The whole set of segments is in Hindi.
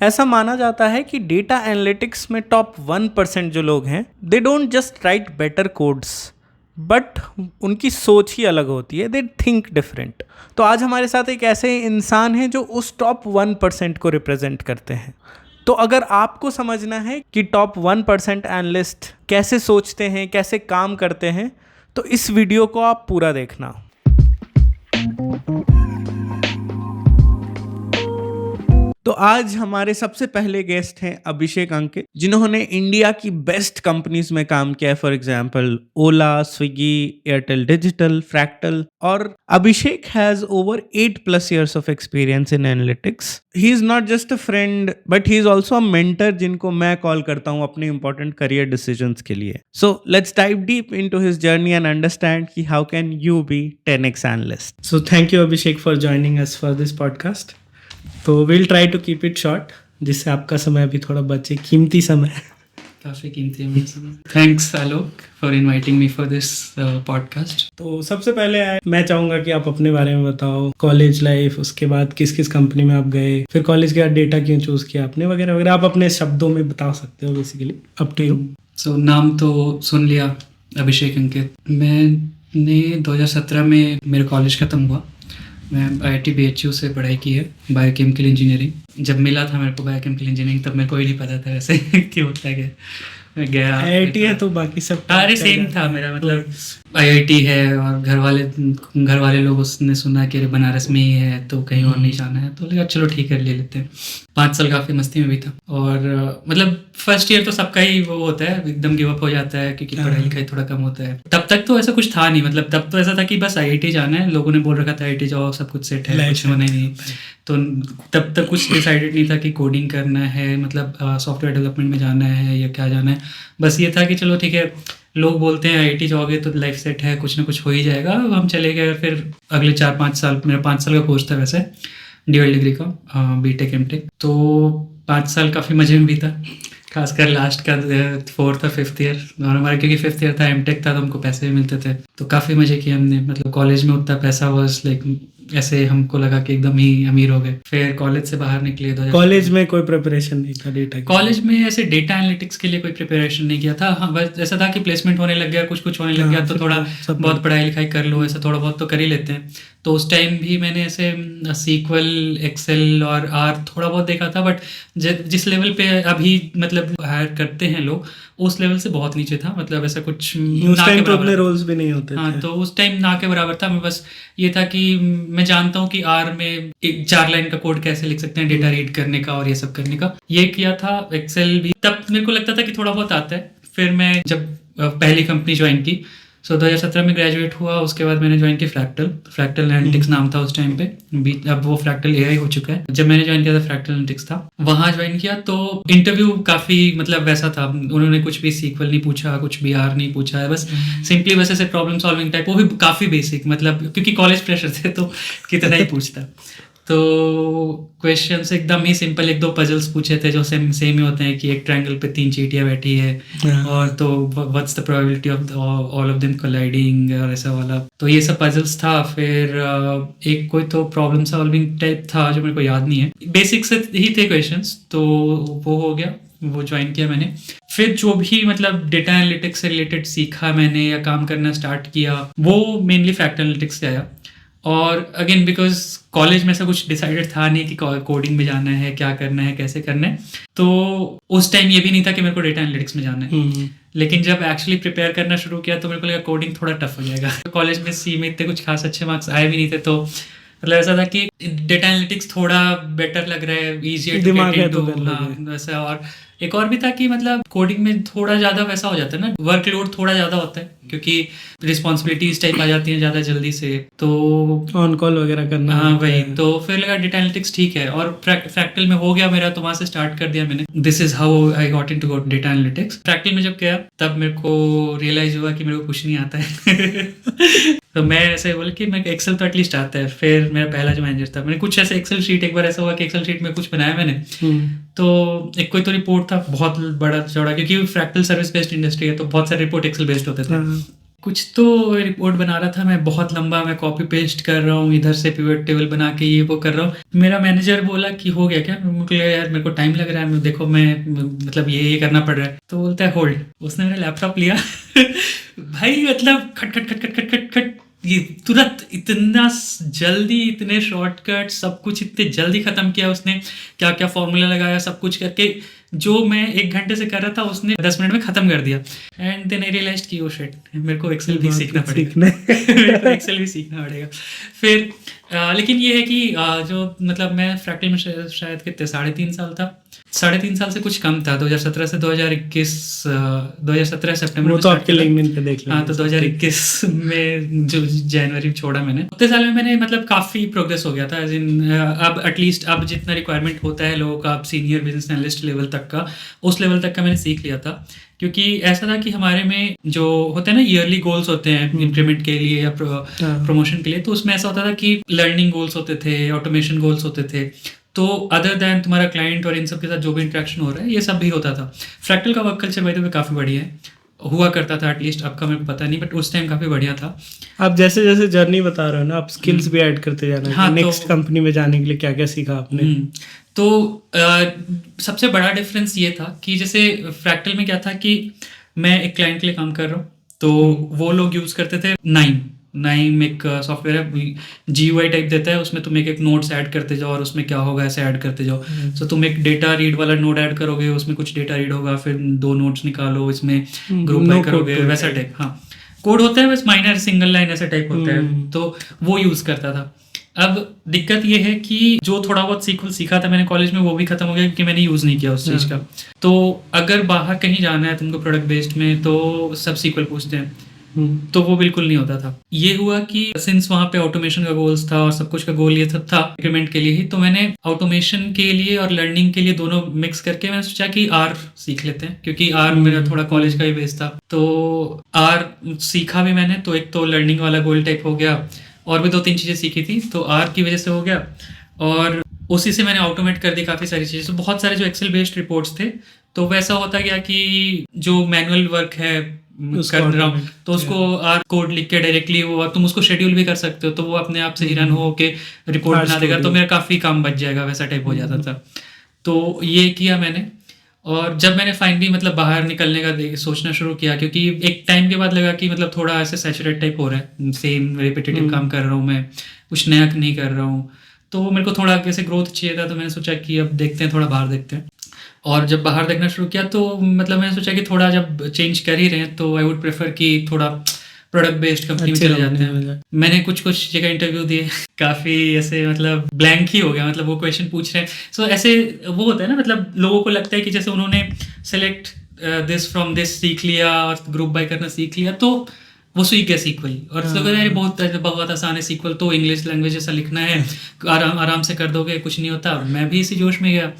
ऐसा माना जाता है कि डेटा एनालिटिक्स में टॉप 1% जो लोग हैं, they don't just right better codes, but उनकी सोच ही अलग होती है, दे थिंक डिफरेंट। तो आज हमारे साथ एक ऐसे इंसान हैं जो उस टॉप 1% को रिप्रेजेंट करते हैं। तो अगर आपको समझना है कि टॉप 1% एनालिस्ट कैसे सोचते हैं, कैसे काम करते हैं, तो इस वीडियो को आप पूरा देखना। तो आज हमारे सबसे पहले गेस्ट हैं अभिषेक अंकित, जिन्होंने इंडिया की बेस्ट कंपनीज में काम किया है, for example Ola, Swiggy, Airtel digital, Fractal. और Abhishek has over 8+ years of experience in analytics. He is not just a friend but he is also a mentor, जिनको मैं कॉल करता हूँ अपने इंपॉर्टेंट करियर डिसीजंस के लिए। So let's dive deep into his journey and understand कि how can you be 10x analyst. So thank you Abhishek for joining us for this podcast. तो will try to keep it short, जिससे आपका समय अभी थोड़ा बचे, कीमती समय। काफ़ी कीमती है समय। Thanks Alok for inviting me for this podcast. तो सबसे पहले मैं चाहूँगा कि आप अपने बारे में बताओ, कॉलेज लाइफ, उसके बाद किस किस कंपनी में आप गए, फिर कॉलेज के बाद डेटा क्यों चूज़ किया आपने, वगैरह वगैरह। आप अपने शब्दों में बता सकते हो, बेसिकली अप टू यू। सो नाम तो सुन लिया, अभिषेक अंकित। मैंने 2017 में मेरा कॉलेज ख़त्म हुआ। मैं IIT BHU से पढ़ाई की है, बायोकेमिकल इंजीनियरिंग। जब मिला था मेरे को बायोकेमिकल इंजीनियरिंग, तब मेरे को ही नहीं पता था वैसे कि होता है क्या। मैं गया, IIT है तो बाकी सब अरे सेम था मेरा, मतलब IIT है और घर वाले लोग उसने सुना कि अरे बनारस में ही है तो कहीं और नहीं जाना है, तो लगा चलो ठीक है ले लेते हैं। 5 साल काफ़ी मस्ती में भी था। और मतलब फर्स्ट ईयर तो सबका ही वो होता है, एकदम गिव अप हो जाता है क्योंकि पढ़ाई लिखाई थोड़ा कम होता है। तब तक तो ऐसा कुछ था नहीं, मतलब तब तो ऐसा था कि बस IIT जाना है, लोगों ने बोल रखा था IIT जाओ सब कुछ सेट है, कुछ होना ही नहीं। तो तब तक कुछ डिसाइडेड नहीं था कि कोडिंग करना है, मतलब सॉफ्टवेयर डेवलपमेंट में जाना है या क्या जाना है। बस ये था कि चलो ठीक है, लोग बोलते हैं IIT जाओगे तो लाइफ सेट है, कुछ ना कुछ हो ही जाएगा। हम चले गए। फिर अगले 4-5 साल, मेरा 5 साल का कोर्स था वैसे, ड्यूअल डिग्री का, BTech MTech। तो 5 साल काफ़ी मजे में भी था, खासकर लास्ट का 4th और 5th ईयर। और हमारा क्योंकि 5th ईयर था, MTech था, तो हमको पैसे भी मिलते थे, तो काफ़ी मजे किए हमने। मतलब कॉलेज में उतना पैसा वॉज लाइक, ऐसे हमको लगा कि एकदम ही अमीर हो गए। फिर कॉलेज से बाहर निकले। कॉलेज में कोई प्रिपरेशन नहीं था डेटा की? कॉलेज में ऐसे डेटा एनालिटिक्स के लिए कोई प्रिपरेशन नहीं किया था। हाँ, बस ऐसा था कि प्लेसमेंट होने लग गया, कुछ होने लग गया तो थोड़ा बहुत पढ़ाई लिखाई कर लो, ऐसा थोड़ा बहुत तो कर ही लेते हैं। तो उस टाइम भी मैंने ऐसे SQL, एक्सेल और R थोड़ा बहुत देखा था, बट जिस लेवल पे अभी मतलब हायर करते हैं लोग, उस लेवल से बहुत नीचे था। मतलब ऐसा कुछ उस टाइम तो उतने रोल्स भी नहीं होते थे। हाँ, तो उस टाइम ना के बराबर था। मैं बस ये था कि मैं जानता हूँ कि R में एक 4 लाइन का कोड कैसे लिख सकते हैं, डेटा रीड करने का और ये सब करने का, ये किया था। एक्सेल भी तब मेरे को लगता था कि थोड़ा बहुत आता है। फिर मैं जब पहली कंपनी ज्वाइन की, 2017 में ग्रेजुएट हुआ, उसके बाद मैंने ज्वाइन की फ्रैक्टल एनालिटिक्स नाम था उस टाइम पे। अब वो फ्रैक्टल AI हो चुका है। जब मैंने ज्वाइन किया था फ्रैक्टल एनालिटिक्स था, वहाँ ज्वाइन किया। तो इंटरव्यू काफ़ी मतलब वैसा था, उन्होंने कुछ भी SQL नहीं पूछा, कुछ भी R नहीं पूछा है, बस सिंपली बस ऐसे प्रॉब्लम सॉल्विंग टाइप, वो भी काफ़ी बेसिक, मतलब क्योंकि कॉलेज प्रेशर थे तो कितना ही पूछता। तो क्वेश्चंस एकदम ही सिंपल, 1-2 पजल्स पूछे थे जो सेम ही होते हैं कि एक ट्रायंगल पे 3 चींटियां बैठी है और तो what's the probability of all of them colliding और ऐसा वाला। तो ये सब पजल्स था। फिर एक कोई तो प्रॉब्लम सॉल्विंग टाइप था जो मेरे को याद नहीं है, बेसिक से ही थे क्वेश्चंस, तो वो हो गया, वो ज्वाइन किया मैंने। फिर जो भी मतलब डेटा एनालिटिक्स से रिलेटेड सीखा मैंने या काम करना स्टार्ट किया, वो मेनली फ्रैक्टल एनालिटिक्स से आया। और अगेन बिकॉज कॉलेज में ऐसा कुछ डिसाइडेड था नहीं कि कोडिंग में जाना है, क्या करना है, कैसे करना है, तो उस टाइम ये भी नहीं था कि मेरे को डेटा एनालिटिक्स में जाना है। लेकिन जब एक्चुअली प्रिपेयर करना शुरू किया तो मेरे को लगा कोडिंग थोड़ा टफ हो जाएगा। कॉलेज में C में इतने कुछ खास अच्छे मार्क्स आए भी नहीं थे, तो मतलब ऐसा था कि डेटा एनालिटिक्स थोड़ा बेटर लग रहा है, ईजियर टू गेट इनटू, वैसा। और एक और भी था कि मतलब कोडिंग में थोड़ा ज़्यादा वैसा हो जाता है ना, वर्कलोड थोड़ा ज़्यादा होता है क्योंकि रिस्पॉन्सिबिलिटीज टाइप आ जाती हैं ज़्यादा जल्दी से, तो ऑन कॉल वगैरह करना। हाँ वही। तो फिर लगा डेटा एनालिटिक्स ठीक है, और फ्रैक्टल में हो गया मेरा, तो वहाँ से स्टार्ट कर दिया मैंने। This is how I got into data analytics. Fractal में जब गया तब मेरे को रियलाइज हुआ कि मेरे को कुछ नहीं आता है। तो मैं ऐसे बोले कि मैं एक्सेल तो एटलीस्ट आता है। फिर मेरा पहला जो मैनेजर था, मैंने कुछ ऐसे एक्सेल शीट, एक बार ऐसा हुआ कि एक्सेल शीट में कुछ बनाया मैंने, तो एक कोई तो रिपोर्ट था बहुत बड़ा चौड़ा, क्योंकि फ्रैक्टल सर्विस बेस्ड इंडस्ट्री है तो बहुत सारे रिपोर्ट एक्सेल बेस्ड होते थे। कुछ तो रिपोर्ट बना रहा था मैं, बहुत लंबा, मैं कॉपी पेस्ट कर रहा हूँ, इधर से पिवट टेबल बना के ये वो कर रहा हूँ। मेरा मैनेजर बोला कि हो गया क्या? मुझे लगा यार मेरे को टाइम लग रहा है, देखो मैं मतलब ये करना पड़ रहा है। तो बोलता है होल्ड। उसने मेरा लैपटॉप लिया भाई मतलब खट खट खट खट खट खट खट, ये तुरंत इतना जल्दी, इतने शॉर्टकट, सब कुछ इतने जल्दी खत्म किया उसने। क्या क्या फॉर्मूला लगाया, सब कुछ करके जो मैं 1 घंटे से कर रहा था उसने 10 मिनट में खत्म कर दिया। एंड देन आई रियलाइज्ड कि ओ शिट, मेरे को एक्सेल भी सीखना पड़ेगा। मेरे को एक्सेल भी सीखना पड़ेगा। फिर लेकिन ये है कि जो मतलब मैं फ्रैक्टल में शायद कितने 3.5 साल था, 3.5 साल से कुछ कम था। 2017 से 2021, 2017 सितंबर वो में तो start आपके किया था। लिंक्डइन पे देख हाँ, तो 2021 में जो जनवरी में छोड़ा मैंने, उतने साल में मैंने मतलब काफ़ी प्रोग्रेस हो गया था। एज इन अब एटलीस्ट अब जितना रिक्वायरमेंट होता है लोगों का, अब सीनियर बिजनेस एनालिस्ट लेवल तक का, उस लेवल तक का मैंने सीख लिया था। क्योंकि ऐसा था कि हमारे में जो होते हैं ना ईयरली गोल्स होते हैं इंक्रीमेंट के लिए या प्रमोशन के लिए, तो उसमें ऐसा होता था कि लर्निंग गोल्स होते थे, ऑटोमेशन गोल्स होते थे। तो अदर दैन तुम्हारा क्लाइंट और इन सब के साथ जो भी इंटरेक्शन हो रहा है, ये सब भी होता था। फ्रैक्टल का वर्क कल्चर भाई काफ़ी बढ़िया है, हुआ करता था एटलीस्ट, अब का मेरे को पता नहीं, बट उस टाइम काफ़ी बढ़िया था। आप जैसे जैसे जर्नी बता रहे हो ना, आप स्किल्स भी ऐड करते जाना। हाँ, नेक्स्ट तो कंपनी में जाने के लिए क्या क्या सीखा आपने? तो सबसे बड़ा डिफरेंस ये था कि जैसे फ्रैक्टल में क्या था कि मैं एक क्लाइंट के लिए काम कर रहा हूँ, तो वो लोग यूज़ करते थे नाइम एक सॉफ्टवेयर है, GUI टाइप देता है, उसमें तुम एक एक नोट्स ऐड करते जाओ और उसमें क्या होगा ऐसे ऐड करते जाओ। सो तुम एक डेटा रीड वाला नोड ऐड करोगे, उसमें कुछ डेटा रीड होगा, फिर 2 नोट्स निकालो, इसमें ग्रुप बाय करोगे, वैसा टाइप। हाँ, कोड होता है बस माइनर सिंगल लाइन ऐसा टाइप होता है, तो वो यूज़ करता था। अब दिक्कत ये है कि जो थोड़ा बहुत सीक्वल सीखा था मैंने कॉलेज में, वो भी खत्म हो गया क्योंकि मैंने यूज़ नहीं किया उस चीज़ का। तो अगर बाहर कहीं जाना है तुमको प्रोडक्ट बेस्ड में, तो सब सीक्वल पूछते हैं, तो वो बिल्कुल नहीं होता था। ये हुआ कि सिंस वहाँ पे ऑटोमेशन का गोल्स था और सब कुछ का गोल ये था इंक्रीमेंट के लिए ही, तो मैंने ऑटोमेशन के लिए और लर्निंग के लिए दोनों मिक्स करके मैंने सोचा कि आर सीख लेते हैं, क्योंकि आर मेरा थोड़ा कॉलेज का ही बेस था। तो आर सीखा भी मैंने, तो एक तो लर्निंग वाला गोल टाइप हो गया, और भी 2-3 चीज़ें सीखी थी, तो आर की वजह से हो गया। और उसी से मैंने ऑटोमेट कर दी काफ़ी सारी चीज़ें। तो बहुत सारे जो एक्सेल बेस्ड रिपोर्ट्स थे, तो वैसा होता गया कि जो मैनुअल वर्क है कर रहा हूँ, तो उसको आर कोड लिख के डायरेक्टली वो तुम उसको शेड्यूल भी कर सकते हो, तो वो अपने आप से ही रन हो के रिपोर्ट बना देगा, तो मेरा काफ़ी काम बच जाएगा, वैसा टाइप हो जाता था। तो ये किया मैंने। और जब मैंने फाइनली मतलब बाहर निकलने का सोचना शुरू किया, क्योंकि एक टाइम के बाद लगा कि मतलब थोड़ा ऐसे सैचुरेट टाइप हो रहा है, सेम रिपीटेटिव काम कर रहा हूँ मैं, कुछ नया नहीं कर रहा हूँ, तो मेरे को थोड़ा कैसे ग्रोथ चाहिए था। तो मैंने सोचा कि अब देखते हैं, थोड़ा बाहर देखते हैं। और जब बाहर देखना शुरू किया, तो मतलब मैंने सोचा कि थोड़ा जब चेंज कर ही रहे हैं, तो आई वुड प्रेफर कि थोड़ा प्रोडक्ट बेस्ड कंपनी में चले जाते हैं। मैंने कुछ जगह इंटरव्यू दिए, काफ़ी ऐसे मतलब ब्लैंक ही हो गया, मतलब वो क्वेश्चन पूछ रहे हैं। सो ऐसे वो होता है ना, मतलब लोगों को लगता है कि जैसे उन्होंने सेलेक्ट दिस फ्रॉम दिस सीख लिया और ग्रुप बाय करना सीख लिया, तो वो सीख गया सीक्वल। और बहुत आसान है सीक्वल, तो इंग्लिश लैंग्वेज जैसा लिखना है, आराम से कर दोगे, कुछ नहीं होता। मैं भी इसी जोश में गया।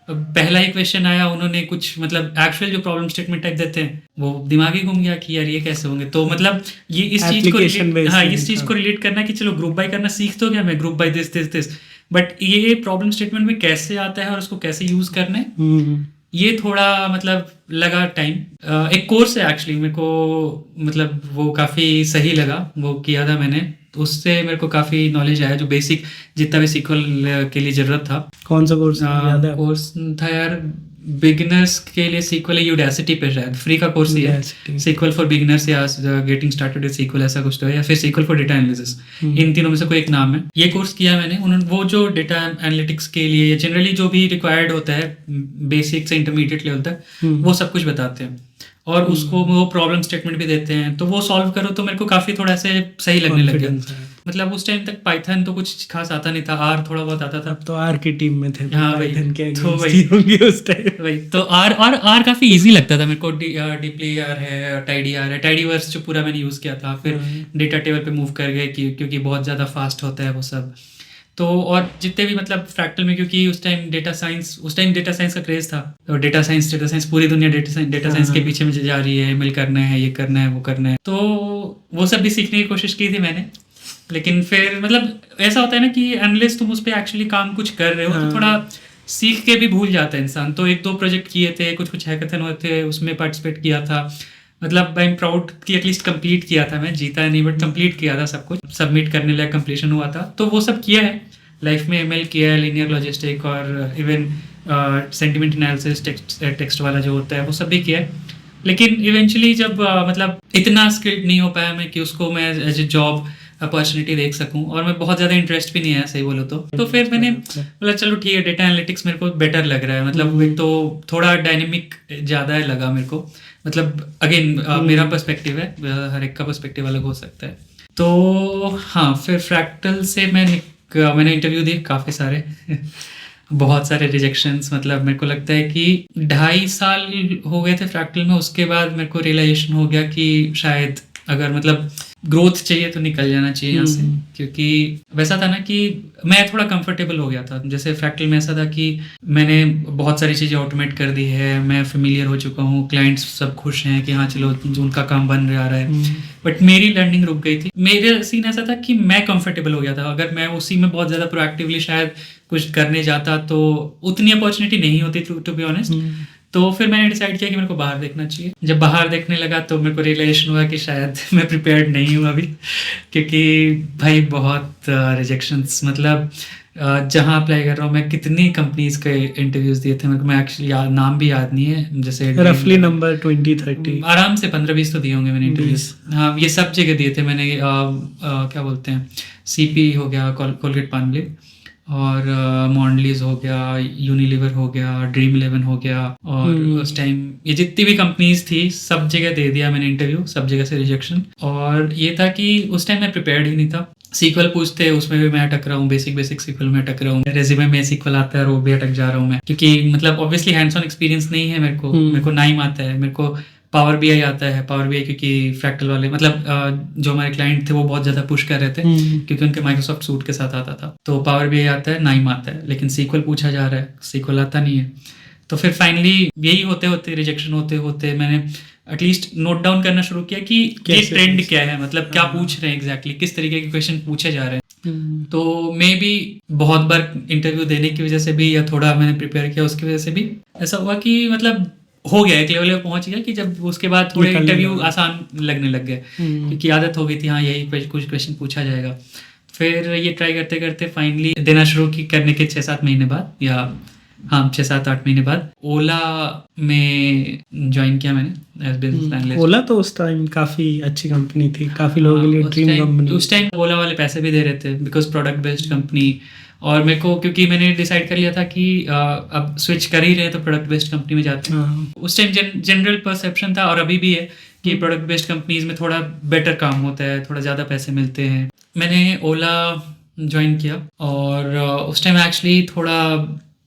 पहला ही क्वेश्चन आया, उन्होंने कुछ मतलब एक्चुअल जो प्रॉब्लम स्टेटमेंट टाइप देते हैं, वो दिमाग ही घूम गया कि यार ये कैसे होंगे। तो मतलब ये इस चीज़ को रिलेट करना कि चलो ग्रुप बाय करना सीख तो गया मैं, group by this this this, but ये प्रॉब्लम स्टेटमेंट में कैसे आता है और उसको कैसे यूज करना है, ये थोड़ा मतलब लगा टाइम। एक कोर्स है एक्चुअली, मेरे को मतलब वो काफ़ी सही लगा, वो किया था मैंने, तो उससे मेरे को काफ़ी नॉलेज आया, जो बेसिक जितना भी सीक्वल के लिए ज़रूरत था। कौन सा कोर्स याद है? कोर्स था यार बिगिनर्स के लिए सीक्वल है, यूडेसिटी पे शायद फ्री का कोर्स ही है, सीक्वल फॉर बिगिनर्स या गेटिंग स्टार्टेड विद सीक्वल ऐसा कुछ तो है, या फिर सीक्वल फॉर डेटा एनालिसिस, इन तीनों में से कोई एक नाम है। ये कोर्स किया मैंने। उन्होंने वो जो डेटा एनालिटिक्स के लिए जनरली जो भी रिक्वायर्ड होता है बेसिक से इंटरमीडिएट लेवल तक, वो सब कुछ बताते हैं, और उसको वो प्रॉब्लम स्टेटमेंट भी देते हैं, तो वो सॉल्व करो। तो मेरे को काफ़ी थोड़ा ऐसे सही लगने लग गया। मतलब उस टाइम तक पाइथन तो कुछ खास आता नहीं था, आर थोड़ा बहुत आता था। तो आर की टीम में थे, हाँ भाई, तो वही होंगे उस टाइम। वही तो आर काफ़ी इजी लगता था मेरे को। डीपली आर है, टाइडी आर है, टाइडीवर्स जो पूरा मैंने यूज़ किया था, फिर डेटा टेबल पे मूव कर गए क्योंकि बहुत ज़्यादा फास्ट होता है वो सब। तो और जितने भी मतलब फ्रैक्टल में, क्योंकि उस टाइम डेटा साइंस का क्रेज था, तो डेटा साइंस पूरी दुनिया डेटा साइंस के पीछे में जा रही है, मेल करना है, ये करना है, वो करना है, तो वो सब भी सीखने की कोशिश की थी मैंने। लेकिन फिर मतलब ऐसा होता है ना कि एनालिस्ट तुम उस पर एक्चुअली काम कुछ कर रहे हो, तो थोड़ा सीख के भी भूल जाता है इंसान। तो 1-2 प्रोजेक्ट किए थे, कुछ हैकाथन हुए थे, उसमें पार्टिसिपेट किया था, मतलब आई एम प्राउड कि एटलीस्ट कंप्लीट किया था मैं, जीता नहीं बट कंप्लीट किया था सब कुछ, सबमिट करने लायक कंप्लीशन हुआ था। तो वो सब किया है लाइफ में, एमएल किया है, लीनियर लॉजिस्टिक और इवन सेंटिमेंट एनालिसिस, टेक्स्ट वाला जो होता है वो सब भी किया है। लेकिन इवेंचुअली जब मतलब इतना स्किल्ड नहीं हो पाया मैं कि उसको मैं एज ए जॉब अपॉर्चुनिटी देख सकूं, और मैं बहुत ज़्यादा इंटरेस्ट भी नहीं है सही बोलो तो फिर मैंने बोला चलो ठीक है, डेटा एनालिटिक्स मेरे को बेटर लग रहा है, मतलब एक तो थोड़ा डायनेमिक ज़्यादा लगा मेरे को, मतलब अगेन मेरा पर्सपेक्टिव है, हर एक का पर्सपेक्टिव अलग हो सकता है। तो हाँ, फिर फ्रैक्टल से मैंने इंटरव्यू दिए काफ़ी सारे बहुत सारे रिजेक्शंस, मतलब मेरे को लगता है कि 2.5 साल हो गए थे फ्रैक्टल में, उसके बाद मेरे को रियलाइजेशन हो गया कि शायद अगर मतलब ग्रोथ चाहिए तो निकल जाना चाहिए यहाँ से, क्योंकि वैसा था ना कि मैं थोड़ा कंफर्टेबल हो गया था। जैसे फ्रैक्टल में ऐसा था कि मैंने बहुत सारी चीज़ें ऑटोमेट कर दी है, मैं फेमिलियर हो चुका हूँ, क्लाइंट्स सब खुश हैं कि हाँ चलो उनका काम बन रहा है, बट मेरी लर्निंग रुक गई थी। मेरे सीन ऐसा था कि मैं कंफर्टेबल हो गया था, अगर मैं उसी में बहुत ज़्यादा प्रोएक्टिवली शायद कुछ करने जाता तो उतनी अपॉर्चुनिटी नहीं होती टू बी ऑनेस्ट। तो फिर मैंने डिसाइड किया कि मेरे को बाहर देखना चाहिए। जब बाहर देखने लगा तो मेरे को रियलाइजेशन हुआ कि शायद मैं प्रिपेयर्ड नहीं हूँ अभी, क्योंकि भाई बहुत रिजेक्शंस, मतलब जहाँ अप्लाई कर रहा हूँ मैं, कितनी कंपनीज के इंटरव्यूज दिए थे मेरे को, मैं एक्चुअली नाम भी याद नहीं है, जैसे रफली नंबर 20-30 आराम से 15-20 तो दिए होंगे मैंने इंटरव्यूज। हाँ, ये सब जगह दिए थे मैंने, क्या बोलते हैं, सीपी हो गया, कोलगेट पाल्मोलिव, और मॉन्डलीज हो गया, यूनिलीवर हो गया, ड्रीम 11 हो गया, और उस टाइम ये जितनी भी कंपनीज थी सब जगह दे दिया मैंने इंटरव्यू, सब जगह से रिजेक्शन। और ये था कि उस टाइम मैं प्रिपेयर्ड ही नहीं था। सीक्वल पूछते उसमें भी मैं अटक रहा हूँ, बेसिक सीक्वल में अटक रहा हूँ, रेज्यूमे में सीक्वल आता है और वो भी अटक जा रहा हूँ मैं, क्योंकि मतलब ऑब्वियसली हैंड्स ऑन एक्सपीरियंस नहीं है मेरे को नाइम आता है, मेरे को पावर बीआई आता है, पावर बीआई क्योंकि फ्रैक्टल वाले मतलब जो हमारे क्लाइंट थे वो बहुत ज़्यादा पुश कर रहे थे क्योंकि उनके माइक्रोसॉफ्ट सूट के साथ आता था। तो पावर बीआई आता है, नाइम आता है, लेकिन सीक्वल पूछा जा रहा है, सीक्वल आता नहीं है। तो फिर फाइनली यही होते होते रिजेक्शन होते होते मैंने एटलीस्ट नोट डाउन करना शुरू किया कि ये ट्रेंड क्या है, मतलब क्या पूछ रहे हैं एग्जैक्टली, किस तरीके के क्वेश्चन पूछे जा रहे हैं। तो मे भी बहुत बार इंटरव्यू देने की वजह से भी या थोड़ा मैंने प्रिपेयर किया उसकी वजह से भी ऐसा हुआ कि मतलब हो गया, एक लेवल पे पहुंच गया कि जब उसके बाद थोड़े इंटरव्यू आसान लगने लग गए, क्योंकि आदत हो गई थी हाँ यही कुछ क्वेश्चन पूछा जाएगा। फिर ये ट्राई करते करते फाइनली देना शुरू करने के 6-7 महीने बाद, या हाँ 6-7-8 महीने बाद ओला में ज्वाइन किया मैंने एज बिजनेस एनालिस्ट। ओला तो उस टाइम काफी अच्छी कंपनी थी, काफी लोगों के लिए ड्रीम कंपनी। उस टाइम ओला वाले पैसे भी दे रहे थे बिकॉज प्रोडक्ट बेस्ड कंपनी, और मेरे को क्योंकि मैंने डिसाइड कर लिया था कि अब स्विच कर ही रहे तो प्रोडक्ट बेस्ड कंपनी में जाते हैं। उस टाइम जनरल परसेप्शन था और अभी भी है कि प्रोडक्ट बेस्ड कंपनीज में थोड़ा बेटर काम होता है, थोड़ा ज़्यादा पैसे मिलते हैं। मैंने ओला ज्वाइन किया और उस टाइम एक्चुअली थोड़ा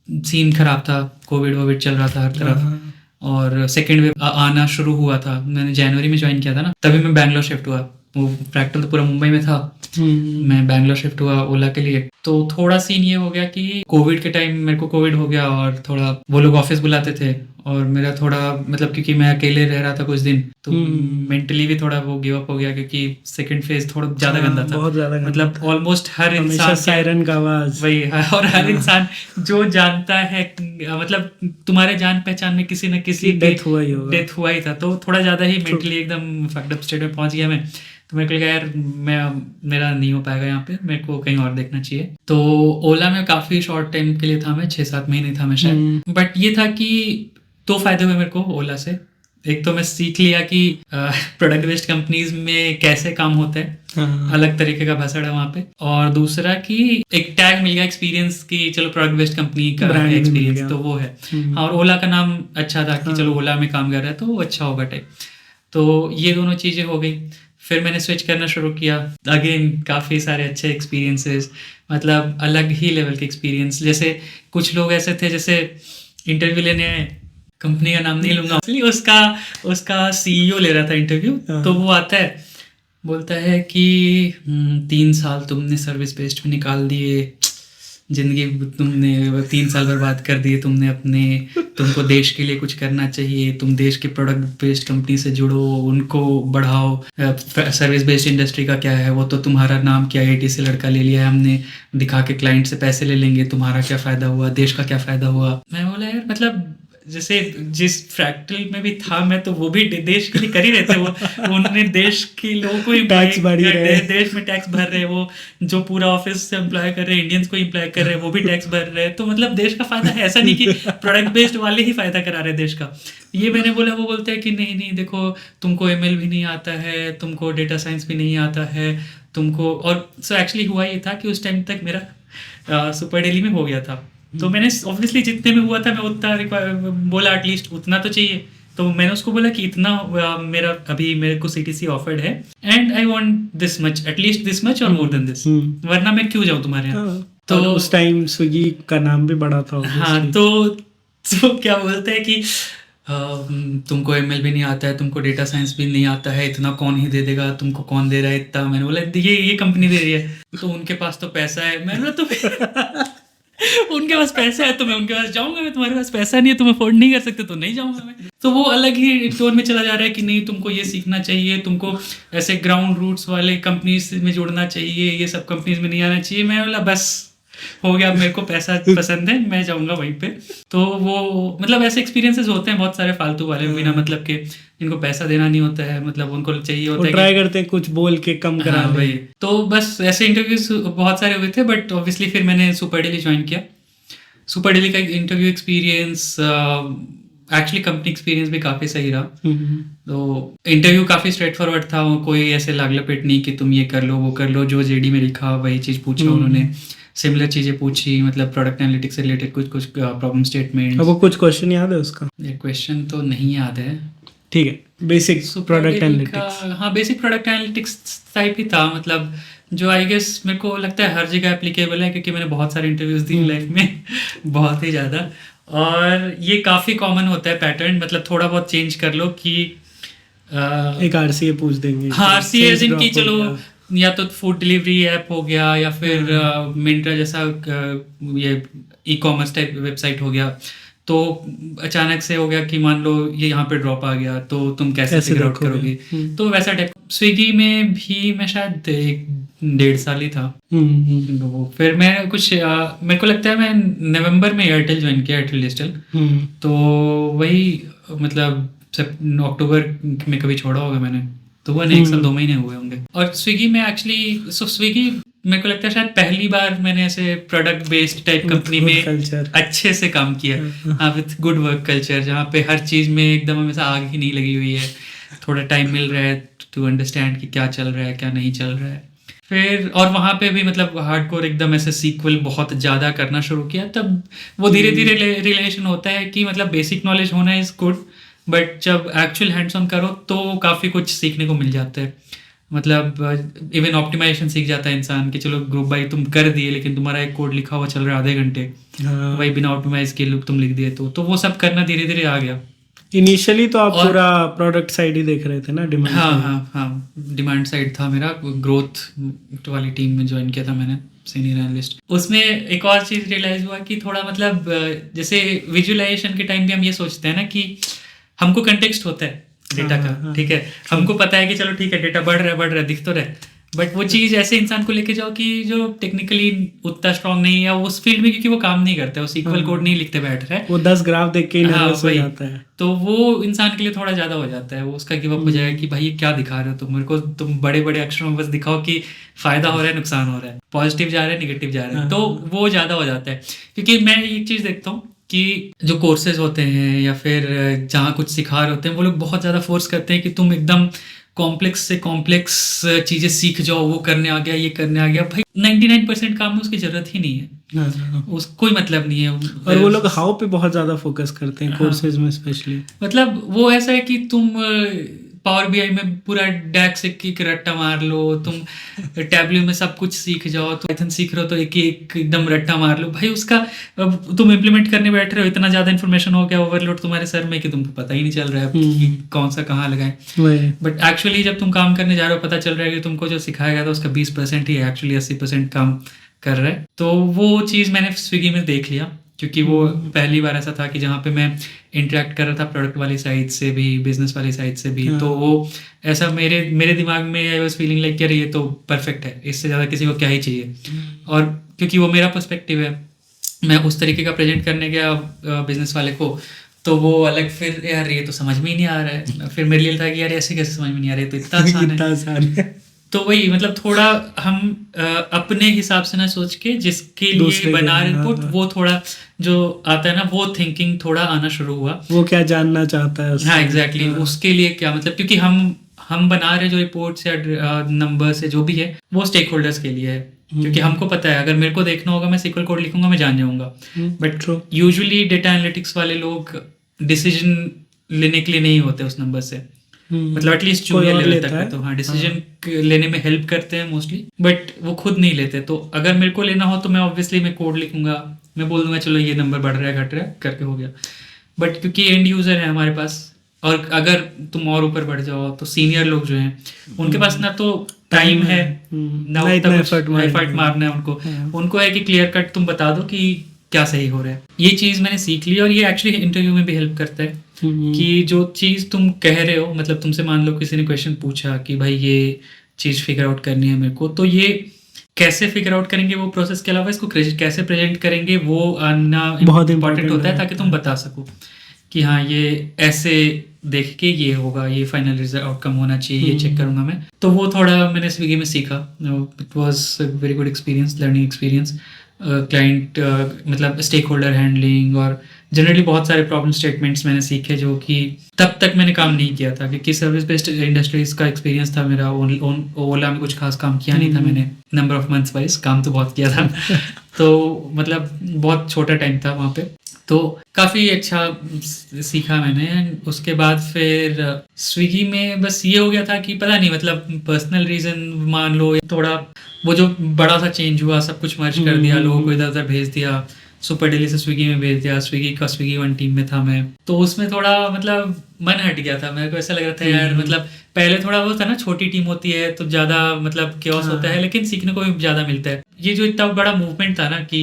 सीन खराब था, कोविड चल रहा था हर तरफ और सेकेंड वेव आना शुरू हुआ था। मैंने जनवरी में ज्वाइन किया था ना, तभी मैं बैंगलोर शिफ्ट हुआ। वो फ्रैक्टल तो पूरा मुंबई में था, मैं बैंगलोर शिफ्ट हुआ ओला के लिए। तो थोड़ा सीन ये हो गया कि कोविड के टाइम मेरे को कोविड हो गया और थोड़ा वो लोग ऑफिस बुलाते थे और मेरा थोड़ा मतलब क्योंकि मैं अकेले रह रहा था कुछ दिन तो मेंटली भी थोड़ा वो गिव अप हो गया, क्योंकि सेकंड फेज थोड़ा ज्यादा गंदा था, बहुत ज्यादा मतलब ऑलमोस्ट हर इंसान सायरन का आवाज वही और हर इंसान जो जानता है मतलब तुम्हारे जान पहचान में किसी न किसी डेथ हुआ ही था। तो थोड़ा ज्यादा ही मेंटली एकदम फक्ड अप स्टेट में पहुंच गया मैं। तो मेरे को लगा यार मेरा नहीं हो पाएगा यहाँ पे, मेरे को कहीं और देखना चाहिए। तो ओला में काफ़ी शॉर्ट टाइम के लिए था मैं, 6-7 महीने था मैं शायद। बट ये था कि 2 फायदे हुए मेरे को ओला से। एक तो मैं सीख लिया कि प्रोडक्ट बेस्ड कंपनीज में कैसे काम होता है, अलग तरीके का भसड़ है वहाँ पे। और दूसरा कि एक टैग मिल गया एक्सपीरियंस की चलो प्रोडक्ट बेस्ड कंपनी का एक्सपीरियंस तो वो है। और ओला का नाम अच्छा था कि चलो ओला में काम कर रहा है तो वो अच्छा होगा टाइप। तो ये दोनों चीज़ें हो गई। फिर मैंने स्विच करना शुरू किया, अगेन काफ़ी सारे अच्छे एक्सपीरियंसेस, मतलब अलग ही लेवल के एक्सपीरियंस। जैसे कुछ लोग ऐसे थे जैसे इंटरव्यू लेने आए, कंपनी का नाम नहीं लूँगा, उसका सीईओ ले रहा था इंटरव्यू। तो वो आता है बोलता है कि 3 साल तुमने सर्विस बेस्ड में निकाल दिए, जिंदगी तुमने 3 साल बर्बाद कर दिए तुमने अपने, तुमको देश के लिए कुछ करना चाहिए, तुम देश के प्रोडक्ट बेस्ड कंपनी से जुड़ो, उनको बढ़ाओ। सर्विस बेस्ड इंडस्ट्री का क्या है, वो तो तुम्हारा नाम क्या आईटी से लड़का ले लिया है हमने, दिखा के क्लाइंट से पैसे ले लेंगे, तुम्हारा क्या फ़ायदा हुआ, देश का क्या फ़ायदा हुआ। मैं बोला यार मतलब जैसे जिस फ्रैक्टल में भी था मैं, तो वो भी देश के लिए कर ही रहे थे। वो उन्होंने देश के लोगों को टैक्स भर ही रहे, देश में टैक्स भर रहे, वो जो पूरा ऑफिस से एम्प्लॉय कर रहे हैं, इंडियंस को एम्प्लॉय कर रहे हैं, वो भी टैक्स भर रहे हैं। तो मतलब देश का फायदा है, ऐसा नहीं कि प्रोडक्ट बेस्ड वाले ही फायदा करा रहे हैं देश का। ये मैंने बोला, वो बोलते हैं कि नहीं नहीं देखो, तुमको एमएल भी नहीं आता है, तुमको डेटा साइंस भी नहीं आता है, तुमको। और सो एक्चुअली हुआ ये था कि उस टाइम तक मेरा सुपर डेली में हो गया था, तो मैंने ऑब्वियसली जितने में हुआ था मैं उतना बोला, एटलीस्ट उतना तो चाहिए। तो मैंने उसको बोला कि इतना मेरा अभी मेरे को सीटीसी ऑफर्ड है, and I want this much, at least this much और मोर देन दिस, वरना मैं क्यों जाऊँ तुम्हारे यहाँ। तो उस टाइम स्विगी का नाम भी बड़ा था। हाँ, तो क्या बोलते हैं कि तुमको एमएल भी नहीं आता है, तुमको डेटा साइंस भी नहीं आता है, इतना कौन ही दे देगा, तुमको कौन दे रहा है इतना। मैंने बोला ये कंपनी दे रही है, तो उनके पास तो पैसा है। मैंने बोला तो उनके पास पैसा है तो मैं उनके पास जाऊंगा, मैं तुम्हारे पास पैसा नहीं है, तुम अफोर्ड नहीं कर सकते तो नहीं जाऊंगा मैं। तो वो अलग ही टोन में चला जा रहा है कि नहीं तुमको ये सीखना चाहिए, तुमको ऐसे ग्राउंड रूट्स वाले कंपनीज में जुड़ना चाहिए, ये सब कंपनीज में नहीं आना चाहिए। मैं बोला बस हो गया, मेरे को पैसा पसंद है, मैं जाऊंगा वहीं पे। तो वो मतलब ऐसे एक्सपीरियंसेस होते हैं बहुत सारे फालतू वाले, बिना मतलब के, जिनको पैसा देना नहीं होता है, मतलब उनको चाहिए होता है, ट्राई करते हैं कुछ बोल के कम करा। हाँ भाई, तो बस ऐसे इंटरव्यूज बहुत सारे हुए थे, बट ऑब्वियसली फिर मैंने सुपर डेली ज्वाइन किया। सुपर डेली का interview experience, actually company experience भी काफ़ी सही रहा। तो इंटरव्यू काफ़ी स्ट्रेट फॉरवर्ड था, कोई ऐसे लाग लपेट नहीं कि तुम ये कर लो वो कर लो, जो जेडी में लिखा वही चीज़ पूछा उन्होंने, सिमिलर चीज़ें पूछी, मतलब प्रोडक्ट एनालिटिक्स से रिलेटेड कुछ प्रॉब्लम स्टेटमेंट। अब वो कुछ क्वेश्चन याद है उसका? क्वेश्चन तो नहीं याद है। ठीक है, बेसिक प्रोडक्ट एनालिटिक्स। हाँ, बेसिक प्रोडक्ट एनालिटिक्स टाइप ही था, मतलब जो आई गेस मेरे को लगता है हर जगह एप्लीकेबल है, क्योंकि मैंने बहुत सारे इंटरव्यूज दिए लाइफ में बहुत ही ज़्यादा। और ये काफ़ी कॉमन होता है पैटर्न, मतलब थोड़ा बहुत चेंज कर लो कि एक आरसीए पूछ देंगे। हाँ, आरसीए जिनकी चलो या तो फूड डिलीवरी ऐप हो गया, या फिर मिंत्रा जैसा ये ई कॉमर्स टाइप वेबसाइट हो गया। तो अचानक से हो गया कि मान लो ये यहाँ पे ड्रॉप आ गया, तो तुम कैसे फिगर आउट करोगे। तो वैसा टाइप स्विगी में भी मैं शायद 1.5 साल ही था। तो फिर मैं कुछ मेरे को लगता है मैं नवंबर में एयरटेल ज्वाइन किया, एयरटेल डिजिटल। तो वही मतलब अक्टूबर में कभी छोड़ा होगा मैंने, तो वो 1 साल 2 महीने हुए होंगे। और स्विगी में एक्चुअली स्विगी मेरे को लगता है शायद पहली बार मैंने ऐसे प्रोडक्ट बेस्ड टाइप कंपनी में अच्छे से काम किया। हाँ, विथ गुड वर्क कल्चर, जहाँ पे हर चीज़ में एकदम हमेशा आग ही नहीं लगी हुई है, थोड़ा टाइम मिल रहा है टू अंडरस्टैंड कि क्या चल रहा है क्या नहीं चल रहा है। फिर और वहाँ पे भी मतलब हार्डकोर एकदम ऐसे सीक्वल बहुत ज़्यादा करना शुरू किया, तब वो धीरे धीरे रिलेशन होता है कि मतलब बेसिक नॉलेज होना इज़ गुड, बट जब एक्चुअल हैंड्स ऑन करो तो काफ़ी कुछ सीखने को मिल जाता है। मतलब इवन ऑप्टिमाइजेशन सीख जाता है इंसान कि चलो ग्रुप बाई तुम कर दिए, लेकिन तुम्हारा एक कोड लिखा हुआ चल रहा है आधे घंटे, वही बिना ऑप्टिमाइज के लुक तुम लिख दिए, तो वो सब करना धीरे धीरे आ गया। इनिशियली तो आप पूरा प्रोडक्ट साइड ही देख रहे थे ना, डिमांड? हाँ, डिमांड साइड था मेरा। ग्रोथ वाली टीम में ज्वाइन किया था मैंने, सीनियर एनालिस्ट। उसमें एक और चीज़ रियलाइज हुआ कि थोड़ा मतलब जैसे विजुअलाइजेशन के टाइम भी हम ये सोचते हैं ना कि हमको कंटेक्स्ट होता है डेटा का, ठीक है, हमको पता है कि चलो ठीक है डेटा बढ़ रहा है दिख तो रहा है, बट वो चीज़ ऐसे इंसान को लेके जाओ कि जो टेक्निकली उतना स्ट्रांग नहीं है उस फील्ड में, क्योंकि वो काम नहीं करता है, वो सीक्वल कोड नहीं लिखते बैठ रहा है, वो 10 ग्राफ देख के नर्वस हो जाता है, तो वो इंसान के लिए थोड़ा ज़्यादा हो जाता है, वो उसका गिव अप हो जाएगा कि भाई ये क्या दिखा रहे हो तुम मेरे को, तुम बड़े बड़े अक्षरों में बस दिखाओ कि फ़ायदा हो रहा है नुकसान हो रहा है, पॉजिटिव जा रहा है निगेटिव जा रहा है, तो वो ज़्यादा हो जाता है। क्योंकि मैं एक चीज़ देखता हूँ कि जो कोर्सेज होते हैं या फिर जहाँ कुछ सिखा रहे होते हैं, वो लोग बहुत ज़्यादा फोर्स करते हैं कि तुम एकदम कॉम्प्लेक्स से कॉम्प्लेक्स चीज़ें सीख जाओ, वो करने आ गया ये करने आ गया। भाई 99% काम में उसकी ज़रूरत ही नहीं है, उस कोई मतलब नहीं है। और वो लोग हाउ पे बहुत ज़्यादा फोकस करते हैं कोर्सेज में स्पेशली। मतलब वो ऐसा है कि तुम पावर बीआई में पूरा डैक से एक रट्टा मार लो, तुम टैबल्यू में सब कुछ सीख जाओ, तो पाइथन सीख रहे हो तो एक एकदम रट्टा मार लो। भाई उसका तुम इम्प्लीमेंट करने बैठ रहे हो, इतना ज़्यादा इन्फॉर्मेशन हो गया ओवरलोड तुम्हारे सर में कि तुमको पता ही नहीं चल रहा है कि कौन सा कहाँ लगाए। बट एक्चुअली जब तुम काम करने जा रहे हो पता चल रहा है कि तुमको जो सिखाया गया था उसका 20% ही एक्चुअली 80% काम कर रहा है। तो वो चीज़ मैंने स्विगी में देख लिया, क्योंकि वो पहली बार ऐसा था कि जहाँ पे मैं इंटरेक्ट कर रहा था प्रोडक्ट वाली साइड से भी, बिजनेस वाली साइड से भी, तो वो ऐसा मेरे दिमाग में आई वाज फीलिंग लाइक यार ये तो परफेक्ट है, इससे ज़्यादा किसी को क्या ही चाहिए। और क्योंकि वो मेरा पर्सपेक्टिव है, मैं उस तरीके का प्रेजेंट करने गया बिजनेस वाले को, तो वो अलग, फिर यार ये तो समझ में ही नहीं आ रहा है, फिर मेरे लिए था कि यार ऐसे कैसे समझ में नहीं आ रहा है, तो इतना आसान इतना है। आसान है। तो वही मतलब थोड़ा हम अपने हिसाब से ना सोच के जिसके लिए दूसरे के बना लिए, रिपोर्ट, हाँ, वो थोड़ा जो आता है ना वो थिंकिंग थोड़ा आना शुरू हुआ। वो क्या जानना चाहता है उससे। हाँ एग्जैक्टली, हाँ। उसके लिए क्या मतलब, क्योंकि हम बना रहे जो रिपोर्ट्स या नंबर्स है जो भी है वो स्टेक होल्डर्स के लिए है, क्योंकि हमको पता है अगर मेरे को देखना होगा मैं SQL कोड लिखूंगा, मैं जान जाऊंगा। But true। Usually data analytics वाले लोग डिसीजन लेने के लिए नहीं होते उस नंबर से, मतलब एटलीस्ट कोई जूनियर और लेवल लेता तक है। है, तो हाँ डिसीजन लेने में हेल्प करते हैं मोस्टली, बट वो खुद नहीं लेते। तो अगर मेरे को लेना हो तो मैं ऑब्वियसली मैं कोड लिखूंगा, मैं बोल दूंगा चलो ये नंबर बढ़ रहा है घट रहा है करके हो गया। बट क्योंकि एंड यूजर है हमारे पास, और अगर तुम और ऊपर बढ़ जाओ तो सीनियर लोग जो हैं उनके पास ना तो टाइम है ना ना इतना उतना effort एफर्ट मारना है उनको है कि क्लियर कट तुम बता दो कि क्या सही हो रहा है। ये चीज़ मैंने सीख ली, और ये एक्चुअली इंटरव्यू में भी हेल्प करता है कि जो चीज़ तुम कह रहे हो, मतलब तुमसे मान लो किसी ने क्वेश्चन पूछा कि भाई ये चीज़ फिगर आउट करनी है मेरे को, तो ये कैसे फिगर आउट करेंगे वो प्रोसेस के अलावा इसको कैसे प्रेजेंट करेंगे वो आना बहुत इम्पॉर्टेंट होता है, है। ताकि तुम बता सको कि हाँ ये ऐसे देख के ये होगा, ये फाइनल रिजल्ट आउटकम होना चाहिए, ये चेक करूंगा मैं। तो वो थोड़ा मैंने स्विगी में सीखा, it was a very good experience, learning experience. Client मतलब स्टेक होल्डर हैंडलिंग और जनरली बहुत सारे प्रॉब्लम स्टेटमेंट्स मैंने सीखे जो कि तब तक मैंने काम नहीं किया था, क्योंकि सर्विस बेस्ड इंडस्ट्रीज का एक्सपीरियंस था मेरा। ओला में कुछ खास काम किया नहीं था मैंने, नंबर ऑफ मंथ्स वाइज काम तो बहुत किया था तो मतलब बहुत छोटा टाइम था वहाँ पे, तो काफ़ी अच्छा सीखा मैंने। उसके बाद फिर स्विगी में बस ये हो गया था कि पता नहीं मतलब पर्सनल रीज़न मान लो, थोड़ा वो जो बड़ा सा चेंज हुआ, सब कुछ मर्ज कर दिया, लोगों को इधर उधर भेज दिया, सुपर डेली से स्विगी में भेज दिया, स्विगी वन टीम में था मैं, तो उसमें थोड़ा मतलब मन हट गया था। मेरे को ऐसा लग रहा था यार मतलब पहले थोड़ा वो था ना, छोटी टीम होती है तो ज़्यादा मतलब केओस होता है, लेकिन सीखने को भी ज़्यादा मिलता है। ये जो इतना बड़ा मूवमेंट था ना कि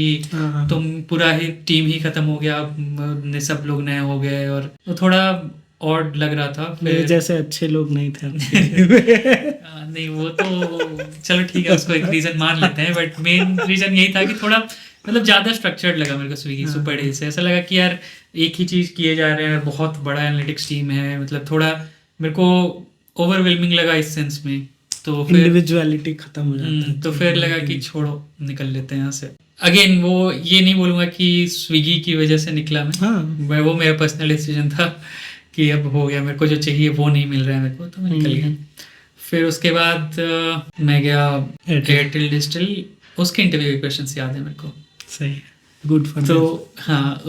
तुम पूरा ही टीम ही खत्म हो गया, सब लोग नए हो गए, और तो थोड़ा ऑड लग रहा था। मेरे जैसे अच्छे लोग नहीं थे नहीं वो तो चलो ठीक है, उसको एक रीज़न मान लेते हैं, बट मेन रीज़न यही था कि थोड़ा मतलब ज़्यादा स्ट्रक्चर्ड लगा मेरे को स्विगी सुपर डे से। ऐसा लगा कि यार एक ही चीज़ किए जा रहे हैं, बहुत बड़ा एनालिटिक्स टीम है, मतलब थोड़ा मेरे को ओवरवेलमिंग लगा इस सेंस में। तो फिर इंडिविजुअलिटी खत्म हो जाता है। तो फिर लगा कि छोड़ो निकल लेते हैं यहाँ से। अगेन वो ये नहीं बोलूँगा कि स्विगी की वजह से निकला मैं, वो मेरा पर्सनल डिसीजन था कि अब हो गया, मेरे को जो चाहिए वो नहीं मिल रहा है मेरे को, तो मैं निकल गया। फिर उसके बाद मैं गया एयरटेल डिजिटल, उसके इंटरव्यू के क्वेश्चंस याद है मेरे को। सही, गुड फॉर। तो हाँ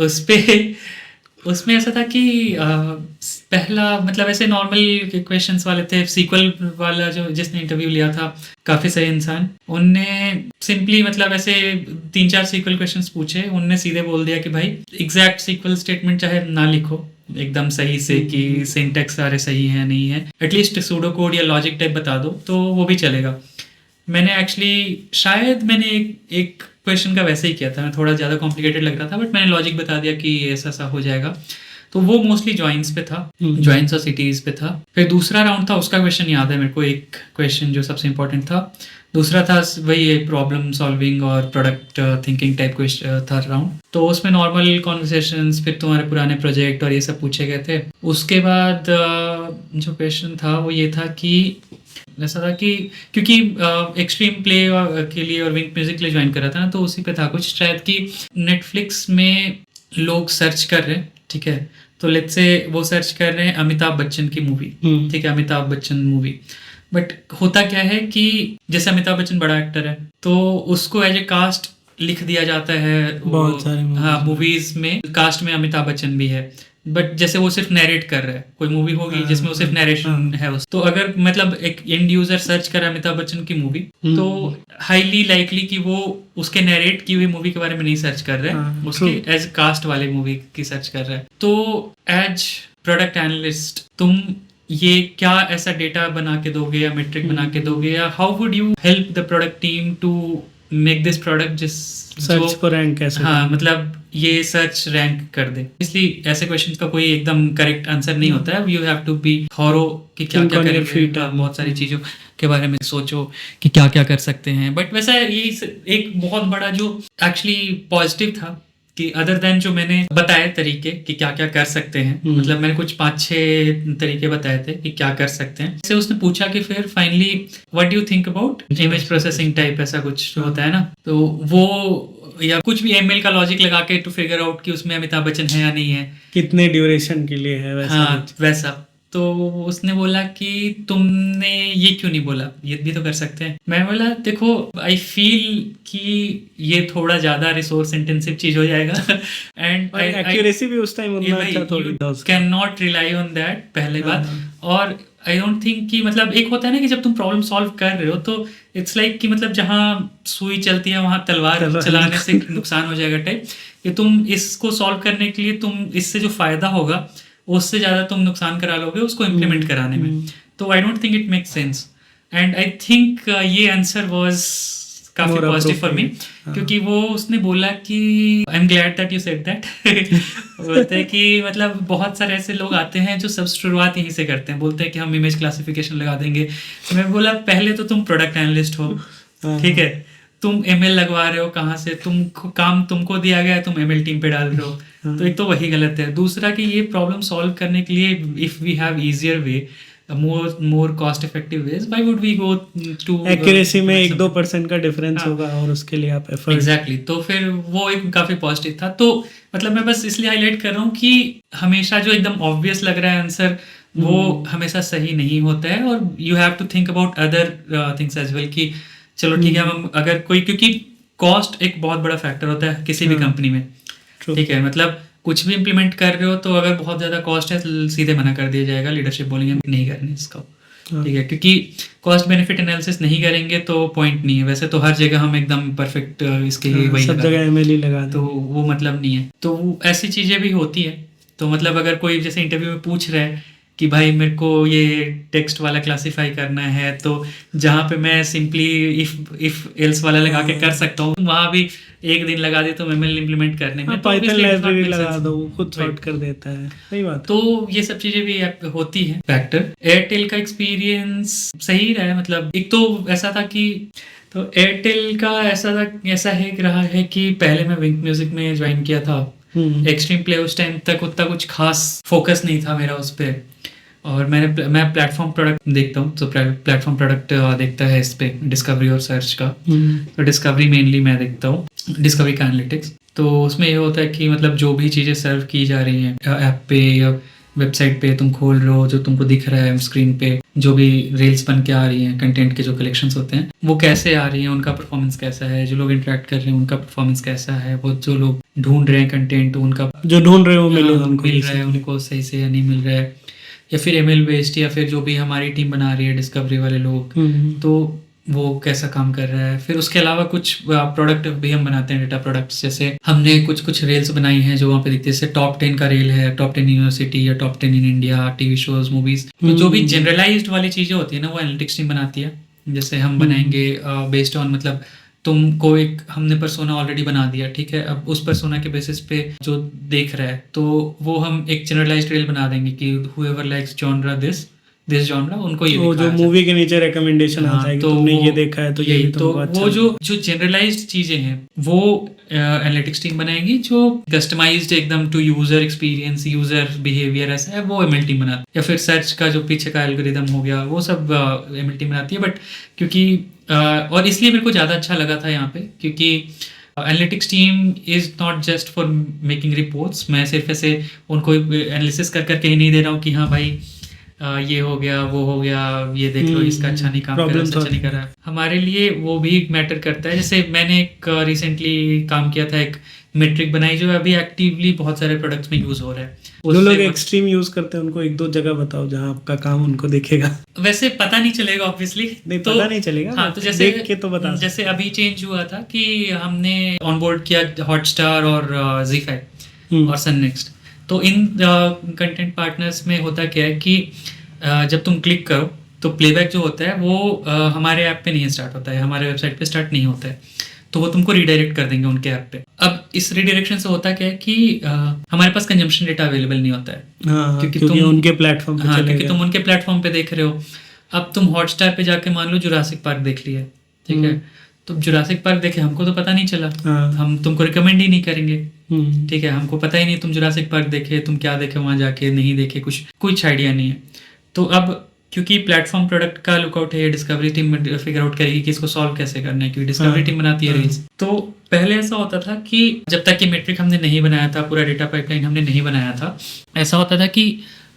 उसमें ऐसा था कि पहला मतलब ऐसे नॉर्मल क्वेश्चंस वाले थे। सीक्वल वाला जो जिसने इंटरव्यू लिया था काफ़ी सही इंसान, उनने सिंपली मतलब ऐसे 3-4 सीक्वल क्वेश्चंस पूछे, उनने सीधे बोल दिया कि भाई एग्जैक्ट सीक्वल स्टेटमेंट चाहे ना लिखो एकदम सही से कि सिंटैक्स सारे सही है नहीं है, एटलीस्ट सूडो कोड या लॉजिक टाइप बता दो तो वो भी चलेगा। मैंने एक्चुअली शायद मैंने एक क्वेश्चन का वैसे ही किया था, मैं थोड़ा ज़्यादा कॉम्प्लिकेटेड लग रहा था, बट मैंने लॉजिक बता दिया कि ऐसा ऐसा हो जाएगा। तो वो मोस्टली जॉइंस पे था, जॉइंस और सिटीज़ पे था। फिर दूसरा राउंड था, उसका क्वेश्चन याद है मेरे को, एक क्वेश्चन जो सबसे इंपॉर्टेंट था। दूसरा था वही प्रॉब्लम सॉल्विंग और प्रोडक्ट थिंकिंग टाइप क्वेश्चन था राउंड। तो उसमें नॉर्मल कॉन्वर्सेशंस, फिर तुम्हारे पुराने प्रोजेक्ट और ये सब पूछे गए थे। उसके बाद जो क्वेश्चन था वो ये था कि ऐसा था कि क्योंकि एक्सट्रीम प्ले के लिए और विंक म्यूजिक के लिए ज्वाइन कर रहा था ना, तो उसी पे था कुछ शायद कि नेटफ्लिक्स में लोग सर्च कर रहे हैं, ठीक है, तो लेट्स से वो सर्च कर रहे हैं अमिताभ बच्चन की मूवी, ठीक है, अमिताभ बच्चन मूवी। बट होता क्या है कि जैसे अमिताभ बच्चन बड़ा एक्टर है तो उसको एज ए कास्ट लिख दिया जाता है बहुत सारे मूवीज में, कास्ट में अमिताभ बच्चन भी है, बट जैसे वो सिर्फ नरेट कर रहा है, कोई मूवी होगी जिसमें वो सिर्फ नरेशन है उस, तो अगर मतलब एक एंड यूजर सर्च करे अमिताभ बच्चन की मूवी तो हाईली लाइकली कि वो उसके नरेट की हुई मूवी के बारे में नहीं सर्च कर रहा है, उसके एज कास्ट वाले मूवी की सर्च कर रहा है। तो एज प्रोडक्ट एनालिस्ट तुम ये क्या ऐसा डेटा बना के दोगे या मेट्रिक बना के दोगे, या how would you help the product team to make this product जिस सर्च को रैंक कैसे, हाँ मतलब ये सर्च रैंक कर दे। इसलिए ऐसे क्वेश्चन का कोई एकदम करेक्ट आंसर नहीं होता है, you have to be thorough कि क्या क्या करेंगे, बहुत सारी चीज़ों के बारे में सोचो कि क्या क्या कर सकते हैं। बट वैसा ये एक बहुत बड़ा जो एक्चुअली पॉजिटिव था कि अदर देन जो मैंने बताए तरीके कि क्या क्या कर सकते हैं, मतलब मैंने कुछ 5-6 तरीके बताए थे कि क्या कर सकते हैं। से उसने पूछा कि फिर finally what do you think about image processing type, ऐसा कुछ जो होता है ना, तो वो या कुछ भी एमएल का लॉजिक लगा के टू फिगर आउट कि उसमें अमिताभ बच्चन है या नहीं है, कितने ड्यूरेशन के लिए है, वैसा हाँ कुछ। वैसा। तो उसने बोला कि तुमने ये क्यों नहीं बोला, ये भी तो कर सकते हैं। मैं बोला देखो आई फील कि ये थोड़ा ज्यादा रिसोर्स इंटेंसिव चीज हो जाएगा एंड एक्यूरेसी भी उस टाइम उतना अच्छा थोड़ी था उसका। Can not rely on that, पहले बात। और आई डोंट थिंक कि मतलब एक होता है ना कि जब तुम प्रॉब्लम सॉल्व कर रहे हो तो इट्स लाइक कि मतलब जहाँ सुई चलती है वहां तलवार चलाने से नुकसान हो जाएगा टाइप, कि तुम इसको सॉल्व करने के लिए तुम इससे जो फायदा होगा उससे ज्यादा तुम नुकसान करा लोगे उसको इम्प्लीमेंट कराने में। तो I don't think it make sense and I think ये आंसर वाज काफी पॉजिटिव फॉर मी, क्योंकि वो उसने बोला कि I am glad that you said that. बोलते हैं कि मतलब बहुत सारे ऐसे लोग आते हैं जो सब शुरुआत यहीं से करते हैं, बोलते हैं कि हम इमेज क्लासिफिकेशन लगा देंगे। मैं बोला पहले तो तुम प्रोडक्ट एनालिस्ट हो, ठीक है, तुम एमएल लगवा रहे हो कहाँ से, तुम काम तुमको दिया गया है, तुम एमएल टीम पे डाल रहे हो, तो एक तो वही गलत है। दूसरा कि ये प्रॉब्लम सॉल्व करने के लिए if we have easier way, more cost effective ways, why would we go to accuracy में 1-2% का डिफरेंस होगा और उसके लिए आप एफर्ट। एग्जैक्टली, तो फिर वो एक काफी पॉजिटिव था। तो मतलब मैं बस इसलिए हाईलाइट कर रहा हूँ कि हमेशा जो एकदम ऑब्वियस लग रहा है आंसर वो हमेशा सही नहीं होता है, और you have to think about other things as well, कि चलो ठीक है हम अगर कोई, क्योंकि कॉस्ट एक बहुत बड़ा फैक्टर होता है किसी भी कंपनी में, ठीक है, मतलब कुछ भी इम्प्लीमेंट कर रहे हो तो अगर बहुत ज़्यादा कॉस्ट है सीधे मना कर दिया जाएगा, लीडरशिप बोलेंगे नहीं करनी इसको, ठीक है, क्योंकि कॉस्ट बेनिफिट एनालिसिस नहीं करेंगे तो पॉइंट नहीं है। वैसे तो हर जगह हम एकदम परफेक्ट इसके लिए वही सब जगह एमएल लगा तो वो मतलब नहीं है। तो ऐसी चीज़ें भी होती है। तो मतलब अगर कोई जैसे इंटरव्यू में पूछ रहा है कि भाई मेरे को ये टेक्स्ट वाला क्लासीफाई करना है, तो जहाँ पे मैं सिंपली इफ एल्स वाला लगा के कर सकता हूँ, वहाँ भी एक दिन लगा दे तो एमएल इंप्लीमेंट करने में पाइथन लाइब्रेरी लगा दो, वो खुद सॉर्ट कर देता है। सही बात। तो ये सब चीजें भी होती हैं फैक्टर। एयरटेल का एक्सपीरियंस सही रहा है, मतलब एक तो ऐसा था कि तो एयरटेल का ऐसा है रहा है कि पहले मैं विंक म्यूजिक में ज्वाइन किया था, एक्सट्रीम प्ले उस टाइम तक उतना कुछ खास फोकस नहीं था मेरा उस पर, और मैं प्लेटफॉर्म प्रोडक्ट देखता हूँ, तो प्लेटफॉर्म प्रोडक्ट देखता है इस पे डिस्कवरी और सर्च का। तो डिस्कवरी मेनली मैं देखता हूँ, डिस्कवरी का एनालिटिक्स। तो उसमें ये होता है कि मतलब जो भी चीज़ें सर्व की जा रही हैं ऐप पे या वेबसाइट पे, तुम खोल रहे हो, जो तुमको दिख रहा है स्क्रीन पे, जो भी रील्स बन के आ रही हैं, कंटेंट के जो कलेक्शंस होते हैं वो कैसे आ रही हैं, उनका परफॉर्मेंस कैसा है, जो लोग इंटरेक्ट कर रहे हैं उनका परफॉर्मेंस कैसा है, वो जो लोग ढूंढ रहे हैं कंटेंट उनका जो ढूंढ रहे हो मिल रहा है उनको सही से या नहीं मिल रहा है, या फिर एमएल बेस्ड, या फिर जो भी हमारी टीम बना रही है डिस्कवरी वाले लोग, तो वो कैसा काम कर रहा है। फिर उसके अलावा कुछ प्रोडक्ट भी हम बनाते हैं, डेटा प्रोडक्ट्स, जैसे हमने कुछ रेल्स बनाई हैं जो वहाँ पे दिखती है, जैसे टॉप 10 का रेल है, टॉप 10 यूनिवर्सिटी या top 10 in India, TV shows, movies, तो जो भी जनरलाइज्ड वाली चीजें होती है ना वो एनालिटिक्स टीम बनाती है। जैसे हम बनाएंगे बेस्ड ऑन, मतलब तुमको एक हमने पर्सोना ऑलरेडी बना दिया, ठीक है, अब उस पर्सोना के बेसिस पे जो देख रहा है तो वो हम एक जनरलाइज्ड रेल बना देंगे कि whoever likes genre this genre उनको ये वो जो मूवी के नीचे रिकमेंडेशन आता है कि तुमने ये देखा है तो ये भी तुमको अच्छा, वो जो जनरलाइज्ड चीजें हैं वो एनालिटिक्स टीम बनाएगी, जो कस्टमाइज्ड एकदम to user experience, user behaviour ऐसा है वो एमएल टीम बनाती है, या फिर सर्च का जो पीछे का एल्गोरिदम हो गया वो सब एमएल टीम बनाती है। बट क्योंकि और इसलिए मेरे को ज़्यादा अच्छा लगा था यहाँ पे, क्योंकि analytics team is not just for making reports. मैं सिर्फ ऐसे उनको एनालिसिस कर करके ही नहीं दे रहा हूँ कि हाँ भाई ये हो गया वो हो गया, ये देख लो इसका अच्छा नहीं काम कर रहा है, अच्छा नहीं कर रहा है। हमारे लिए वो भी मैटर करता है। जैसे मैंने एक रिसेंटली काम किया था, एक मेट्रिक बनाई जो अभी एक्टिवली बहुत सारे प्रोडक्ट्स में यूज हो रहा है। जो लोग एक्सट्रीम यूज करते हैं उनको 1-2 जगह बताओ जहाँ आपका काम उनको देखेगा। वैसे पता नहीं चलेगा ऑब्वियसली, तो पता नहीं चलेगा, हाँ, तो जैसे देख के तो बता। जैसे अभी चेंज हुआ था कि हमने ऑनबोर्ड किया हॉटस्टार और ZEE5 और सन नेक्स्ट। तो इन कंटेंट पार्टनर्स में होता क्या है कि जब तुम क्लिक करो तो प्लेबैक जो होता है वो हमारे ऐप पे नहीं स्टार्ट होता है, हमारे वेबसाइट पे स्टार्ट नहीं होता है, तो वो तुमको रिडायरेक्ट कर देंगे उनके ऐप पे। अब इस रिडायरेक्शन से होता क्या है कि हमारे पास कंजम्पशन डेटा अवेलेबल नहीं होता है, क्योंकि तुम उनके प्लेटफॉर्म पे चले क्योंकि तुम उनके प्लेटफॉर्म पे देख रहे हो। अब तुम हॉटस्टार पे जाके मान लो जुरासिक पार्क देख लिया, ठीक है, तो जुरासिक पार्क देखे, हमको तो पता नहीं चला, हाँ। हम तुमको रिकमेंड ही नहीं करेंगे, हम्म, ठीक है, हमको पता ही नहीं तुम जुरासिक पार्क देखे, तुम क्या देखे वहां जाके, नहीं देखे, कुछ आइडिया नहीं है। तो अब क्योंकि प्लेटफॉर्म प्रोडक्ट का लुकआउट है, ये डिस्कवरी टीम फिगर आउट करेगी कि इसको सॉल्व कैसे करना है, क्योंकि डिस्कवरी हाँ, टीम बनाती है हाँ। रील्स। तो पहले ऐसा होता था कि जब तक कि मेट्रिक हमने नहीं बनाया था, पूरा डेटा पाइपलाइन हमने नहीं बनाया था, ऐसा होता था कि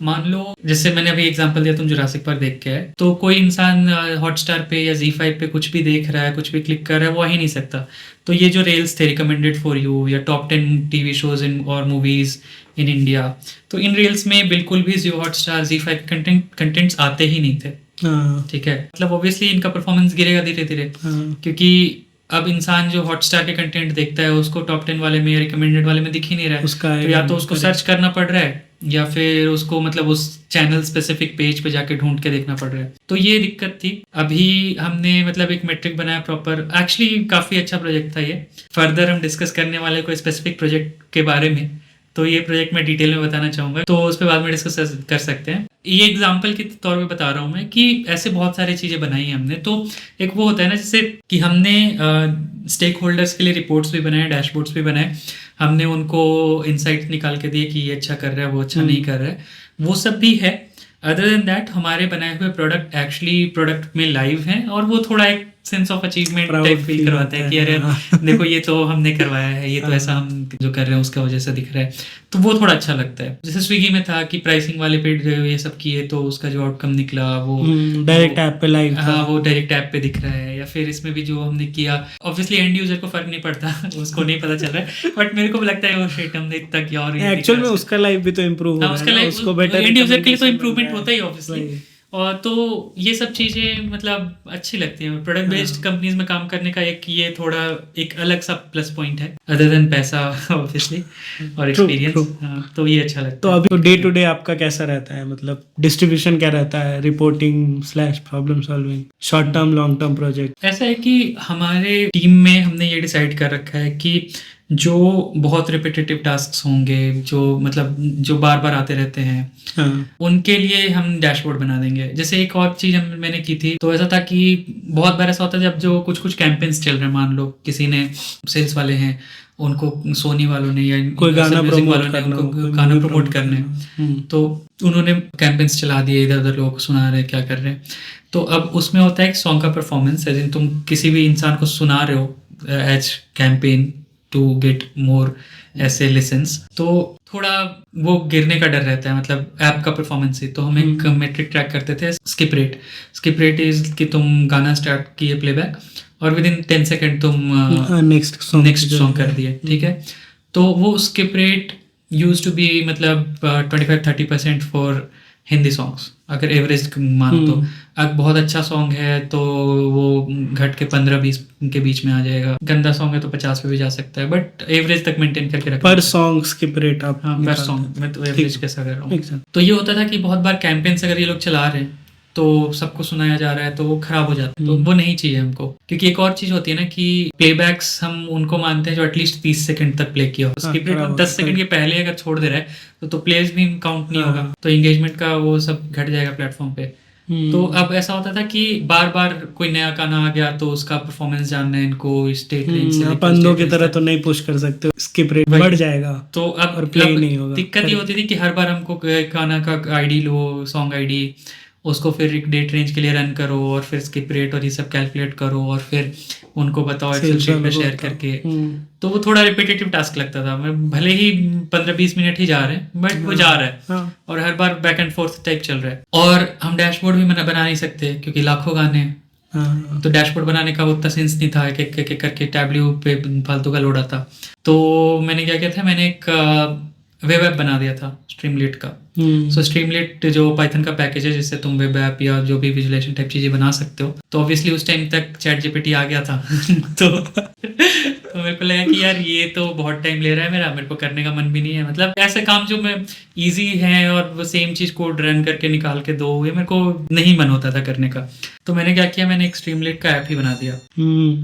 मान लो, जैसे मैंने अभी एग्जांपल दिया, तुम जुरासिक पार्क देख के आए, तो कोई इंसान हॉटस्टार पे या Z5 पे कुछ भी देख रहा है, कुछ भी क्लिक कर रहा है, वो आ ही नहीं सकता। तो ये जो रेल्स थे, रिकमेंडेड फॉर यू या टॉप 10 टीवी शोज इन और मूवीज इन इंडिया, तो इन रेल्स में बिल्कुल भी जियो हॉटस्टार, Z5 कंटेंट्स आते ही नहीं थे, हाँ, ठीक है। मतलब ऑब्वियसली इनका परफॉर्मेंस गिरेगा धीरे धीरे, हाँ, क्योंकि अब इंसान जो हॉटस्टार के कंटेंट देखता है, उसको टॉप 10 वाले में या रिकमेंडेड वाले में दिख ही नहीं रहा है, उसका तो या तो उसको सर्च करना पड़ रहा है, या फिर उसको मतलब उस चैनल स्पेसिफिक पेज पे जाके ढूंढ के देखना पड़ रहा है। तो ये दिक्कत थी। अभी हमने मतलब एक मेट्रिक बनाया प्रॉपर, एक्चुअली काफ़ी अच्छा प्रोजेक्ट था ये। फर्दर हम डिस्कस करने वाले कोई स्पेसिफिक प्रोजेक्ट के बारे में, तो ये प्रोजेक्ट मैं डिटेल में बताना चाहूँगा, तो उस पर बाद में डिस्कस कर सकते हैं। ये एग्जाम्पल के तौर पे बता रहा हूँ मैं कि ऐसे बहुत सारी चीज़ें बनाई हैं हमने। तो एक वो होता है ना, जैसे कि हमने स्टेक होल्डर्स के लिए रिपोर्ट्स भी बनाए, डैशबोर्ड्स भी बनाए, हमने उनको इंसाइट्स निकाल के दिए कि ये अच्छा कर रहा है, वो अच्छा नहीं कर रहा है, वो सब भी है। अदर देन दैट हमारे बनाए हुए प्रोडक्ट एक्चुअली प्रोडक्ट में लाइव हैं, और वो थोड़ा एक sense of achievement type feel करवाता है कि अरे देखो ये तो हमने करवाया है, ये तो ऐसा हम जो कर रहे हैं उसका वजह से दिख रहा है, तो वो थोड़ा अच्छा लगता है। जैसे स्विगी में था कि प्राइसिंग वाले पे ये सब किए, तो उसका जो आउटकम निकला वो डायरेक्ट ऐप पे लाइव था। हाँ, वो डायरेक्ट ऐप पे दिख रहा है। या फिर इसमें भी जो हमने किया, ऑब्वियसली एंड यूजर को फर्क नहीं पड़ता, उसको नहीं पता चल रहा है, बट मेरे को लगता है वो शिट हमने इतना किया, और एक्चुअल में उसका लाइव भी तो इम्प्रूव हो उसका रहा है, लाइफ उसको बेटर एंड यूजर के लिए तो इम्प्रूवमेंट होता ही ऑब्वियसली। वही। और तो ये सब चीज़ें मतलब अच्छी लगती हैं। प्रोडक्ट बेस्ड कंपनीज में काम करने का एक ये थोड़ा एक अलग सा प्लस पॉइंट है, अदर देन पैसा ऑब्वियसली और एक्सपीरियंस। तो ये अच्छा लगता तो है। अभी डे टू डे आपका कैसा रहता है, मतलब डिस्ट्रीब्यूशन क्या रहता है, reporting slash problem solving, short term long term project? ऐसा है कि हमारे टीम में हमने ये डिसाइड कर रखा है कि जो बहुत रिपीटेटिव टास्क होंगे, जो मतलब जो बार बार आते रहते हैं, हाँ, उनके लिए हम डैशबोर्ड बना देंगे। जैसे एक और चीज़ मैंने की थी, तो ऐसा था कि बहुत बार ऐसा होता है जब जो कुछ कैंपेन्स चल रहे हैं, मान लो किसी ने सेल्स वाले हैं, उनको सोनी वालों ने या कोई गाना प्रमोट वालों ने करना, उनको कोई गाना movie प्रमोट करने, तो उन्होंने कैंपेन्स चला दिए, इधर उधर लोग सुना रहे क्या कर रहे हैं। तो अब उसमें होता है एक सॉन्ग का परफॉर्मेंस, है तुम किसी भी इंसान को सुना रहे हो as campaign to get more ऐसे लिसन्स, तो थोड़ा वो गिरने का डर रहता है, मतलब ऐप का परफॉर्मेंस ही। तो हम एक मेट्रिक ट्रैक करते थे, स्किप रेट इज कि तुम गाना स्टार्ट किए प्लेबैक और विद इन 10 सेकेंड तुम नेक्स्ट सॉन्ग कर दिए, ठीक है। तो वो skip rate used to be मतलब 25-30% फॉर हिंदी सॉन्ग्स, अगर एवरेज मानो तो। अगर बहुत अच्छा सॉन्ग है तो वो घट के 15-20 के बीच में आ जाएगा, गंदा सॉन्ग है तो 50 पे भी जा सकता है, बट एवरेज तक मेंटेन करके रखना पर सॉन्ग स्किप रेट आप? हाँ, पर सॉन्ग मैं तो एवरेज कैसा कर रहा हूँ। Exactly. तो ये होता था कि बहुत बार कैंपेन्स अगर ये लोग चला रहे हैं तो सबको सुनाया जा रहा है, तो वो खराब हो जाता है, तो वो नहीं चाहिए हमको। क्योंकि एक और चीज होती है ना कि प्लेबैक्स हम उनको मानते हैं जो एटलीस्ट 30 सेकंड तक प्ले किया हो। स्किप रेट 10 सेकंड के पहले अगर छोड़ दे रहा है तो प्लेज भी काउंट नहीं होगा, तो एंगेजमेंट का वो सब घट जाएगा प्लेटफॉर्म पे। तो अब ऐसा होता था कि बार बार कोई नया गाना आ गया तो उसका परफॉर्मेंस जानना है इनको, स्टेट रेंज से आप अंधों की तरह तो नहीं पुश कर सकते, स्किप रेट बढ़ जाएगा तो अब और प्ले नहीं होगा। दिक्कत ये होती थी कि हर बार हमको गाना का आईडी लो, सॉन्ग आईडी, उसको फिर एक डेट रेंज के लिए रन करो और फिर स्किप रेट और ये सब कैलकुलेट करो और फिर उनको बताओ एक्सेल शीट में शेयर करके। तो वो थोड़ा रिपीटेटिव टास्क लगता था। भले ही 15-20 मिनट ही जा रहे हैं, बट वो जा रहा है और हर बार बैक एंड फोर्थ टाइप चल रहा है। और हम डैशबोर्ड भी बना नहीं सकते क्योंकि लाखों गाने हैं, तो डैशबोर्ड बनाने का उतना सेंस नहीं था, एक करके टैबल्यू पे फालतू का लोड आता। तो मैंने क्या किया था, मैंने एक वेब ऐप बना दिया था स्ट्रीमलेट का। सो स्ट्रीमलेट जो पाइथन का पैकेज है जिससे तुम वेब ऐप या जो भी विजुअलाइजेशन टाइप चीजें बना सकते हो। तो ऑब्वियसली उस टाइम तक चैट जीपीटी आ गया था तो मेरे को लगा कि यार ये तो बहुत टाइम ले रहा है मेरे को करने का मन भी नहीं है। मतलब ऐसे काम जो मैं ईजी है और वो सेम चीज कोड रन करके निकाल के दो, ये मेरे को नहीं मन होता था करने का। तो मैंने क्या किया, मैंने एक स्ट्रीमलेट का ऐप ही बना दिया,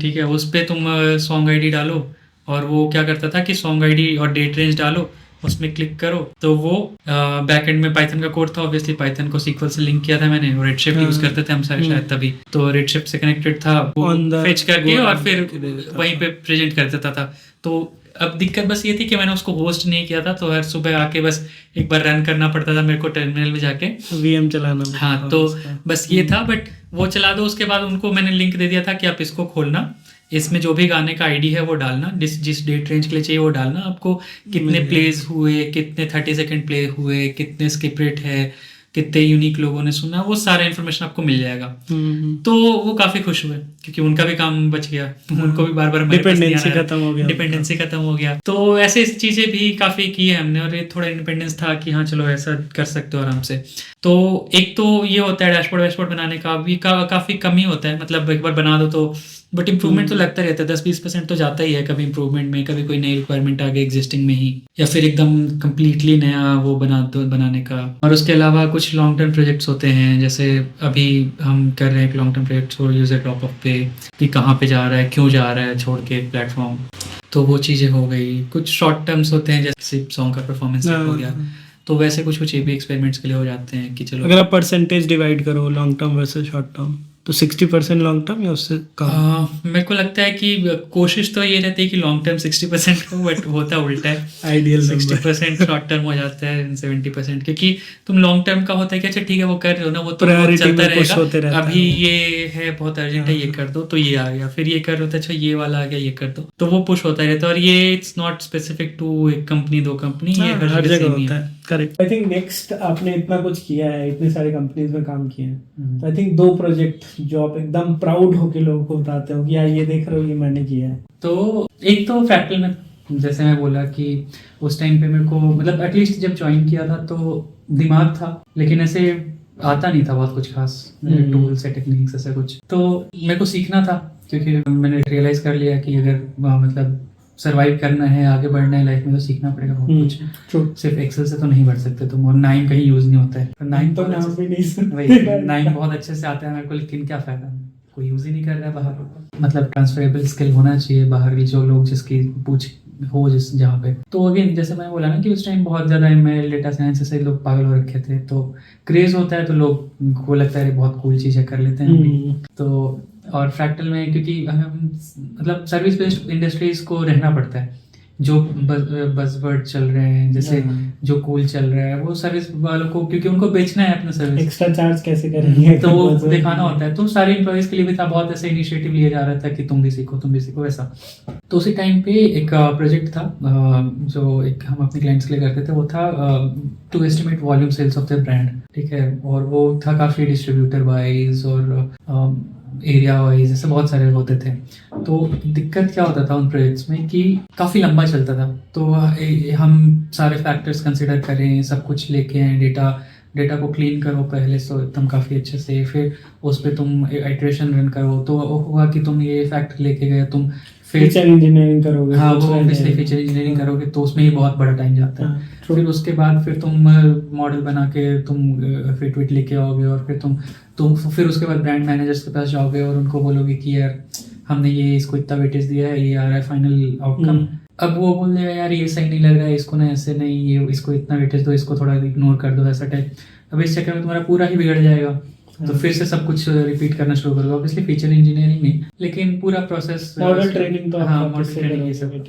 ठीक है। उस पर तुम सॉन्ग आईडी डालो और वो क्या करता था कि सॉन्ग आईडी और डेट रेंज डालो, उसमें क्लिक करो तो वो बैकएंड में पाइथन का कोड था, ऑब्वियसली पाइथन को सीक्वल से लिंक किया था मैंने, और रेडशिफ्ट यूज करते थे हम सारे शायद तभी, तो रेडशिफ्ट से कनेक्टेड था, वो फेच करके और फिर वहीं पे प्रेजेंट कर देता था। तो अब दिक्कत बस ये थी कि मैंने उसको होस्ट नहीं किया था, तो हर सुबह आके बस एक बार रन करना पड़ता था मेरे को टर्मिनल में जाके, वीएम चलाना। हाँ, तो बस ये था। बट वो चला दो, उसके बाद उनको मैंने लिंक दे दिया था कि आप इसको खोलना, इसमें जो भी गाने का आईडी है वो डालना, जिस डेट रेंज के लिए चाहिए वो डालना, आपको कितने प्लेज हुए, कितने 30 सेकंड प्ले हुए, कितने स्किप रेट है, कितने यूनिक लोगों ने सुना, वो सारा इन्फॉर्मेशन आपको मिल जाएगा। तो वो काफी खुश हुए क्योंकि उनका भी काम बच गया, उनको भी बार बार डिपेंडेंसी खत्म हो गया। तो ऐसे चीजें भी काफी की है हमने, और ये थोड़ा इंडिपेंडेंस था कि हाँ चलो ऐसा कर सकते हो आराम से। तो एक तो ये होता है डैशबोर्ड बनाने का भी काफी कमी होता है, मतलब एक बार बना दो तो, बट इम्प्रूवमेंट तो लगता रहता है, 10-20% तो जाता ही है कभी इम्प्रूवमेंट में, कभी कोई नई रिक्वायरमेंट आ गई एग्जिस्टिंग में ही, या फिर एकदम कम्प्लीटली नया वो बनाने का। और उसके अलावा कुछ लॉन्ग टर्म प्रोजेक्ट्स होते हैं, जैसे अभी हम कर रहे हैं एक long term project for user drop of पे, कि कहाँ पे जा रहा है, क्यों जा रहा है छोड़ के प्लेटफॉर्म, तो वो चीज़ें हो गई। कुछ शॉर्ट टर्म्स होते हैं जैसे सॉन्ग का परफॉर्मेंस हो गया, तो वैसे कुछ ये भी एक्सपेरिमेंट्स के लिए हो जाते हैं कि चलो अगर आप परसेंटेज डिवाइड करो long term versus short term, तो 60% लॉन्ग टर्म या उससे कम? मेरे को लगता है कि कोशिश तो ये रहती है कि लॉन्ग टर्म 60% हो, बट होता उल्टा है। आइडियल 60% शॉर्ट टर्म हो जाता है 70%, क्योंकि तुम लॉन्ग टर्म का होता है कि अच्छा ठीक है वो कर रहे हो ना, वो तो चलता रहेगा, अभी ये है बहुत अर्जेंट है ये कर दो तो ये आ गया, फिर ये कर रहे हो तो अच्छा ये वाला आ गया ये कर दो, तो वो पुश होता रहता है। और ये इट्स नॉट स्पेसिफिक टू एक कंपनी दो कंपनी, ये हर जगह होता है। करेक्ट। आई थिंक नेक्स्ट आपने इतना कुछ किया है, इतने सारे कंपनीज में काम किया है, तो आई थिंक 2 प्रोजेक्ट जो आप एकदम प्राउड होके लोगों को बताते हो कि यार ये देख रहे हो ये मैंने किया है। तो एक तो फ्रैक्टल में, जैसे मैं बोला कि उस टाइम पे मेरे को मतलब एटलीस्ट जब ज्वाइन किया था तो दिमाग था, लेकिन ऐसे आता नहीं था बहुत कुछ खास टूल्स या टेक्निक्स ऐसा कुछ, तो मेरे को सीखना था, क्योंकि मैंने रियलाइज कर लिया कि अगर मतलब सर्वाइव करना है, आगे बढ़ना है लाइफ में, तो सीखना पड़ेगा बहुत कुछ। सिर्फ एक्सेल से तो नहीं बढ़ सकते तुम, और 9 कहीं यूज नहीं होता है, 9 तो नाम भी नहीं 9 बहुत अच्छे से आता है मेरे को, लेकिन क्या फायदा, कोई यूज ही नहीं कर रहा है बाहर। मतलब ट्रांसफरेबल स्किल होना चाहिए बाहर की, जो लोग जिसकी पूछ हो जिस जहाँ पे। तो अगेन जैसे मैं बोला ना कि उस टाइम बहुत ज़्यादा ML डेटा साइंस से लोग पागल हो रखे थे, तो क्रेज होता है तो लोग को लगता है बहुत कूल चीज़ें कर लेते हैं। तो और फ्रैक्टल में क्योंकि हम मतलब सर्विस बेस्ड इंडस्ट्रीज को रहना पड़ता है, जो बज़वर्ड चल रहे हैं, जैसे जो कूल चल रहा है वो सर्विस वालों को, क्योंकि उनको बेचना है अपना सर्विस, एक्स्ट्रा चार्ज कैसे करेंगे तो वो दिखाना होता है। तो सारे एम्प्लॉइज के लिए भी था, बहुत ऐसे इनिशिएटिव लिया जा रहा था कि तुम भी सीखो वैसा। तो उसी टाइम पे एक प्रोजेक्ट था जो एक हम अपने क्लाइंट्स के लिए करते थे, वो था to estimate volume sales of the brand, ठीक है। और वो था काफ़ी डिस्ट्रीब्यूटर वाइज और एरिया वाइज, ऐसे बहुत सारे होते थे। तो दिक्कत क्या होता था उन प्रोजेक्ट्स में कि काफ़ी लंबा चलता था, तो हम सारे फैक्टर्स कंसिडर करें, सब कुछ लेके आए, डेटा को क्लीन करो पहले से एकदम काफ़ी अच्छे से, फिर उस पर तुम इटरेशन रन करो, तो हुआ कि तुम ये फैक्टर लेके गए, तुम फीचर इंजीनियरिंग करोगे, हाँ वो ऑब्वियसली फीचर इंजीनियरिंग करोगे तो उसमें ही बहुत बड़ा टाइम जाता है। फिर उसके बाद फिर तुम मॉडल बना के तुम फिर ट्वीट लेके आओगे, और फिर तुम फिर उसके बाद ब्रांड मैनेजर्स के पास जाओगे और उनको बोलोगे कि यार हमने ये इसको इतना वेटेज दिया है, ये आ रहा है फाइनल आउटकम। अब वो बोल देगा यार ये सही नहीं लग रहा है, इसको ना ऐसे नहीं, ये इसको इतना वेटेज दो, इसको थोड़ा इग्नोर कर दो, ऐसा टाइप। अब इस चक्कर में तुम्हारा पूरा ही बिगड़ जाएगा, तो फिर से सब कुछ रिपीट करना शुरू करोगे, ऑब्वियसली फीचर इंजीनियरिंग में, लेकिन पूरा प्रोसेस मॉडल ट्रेनिंग, तो हाँ मॉडल ट्रेनिंग ये सब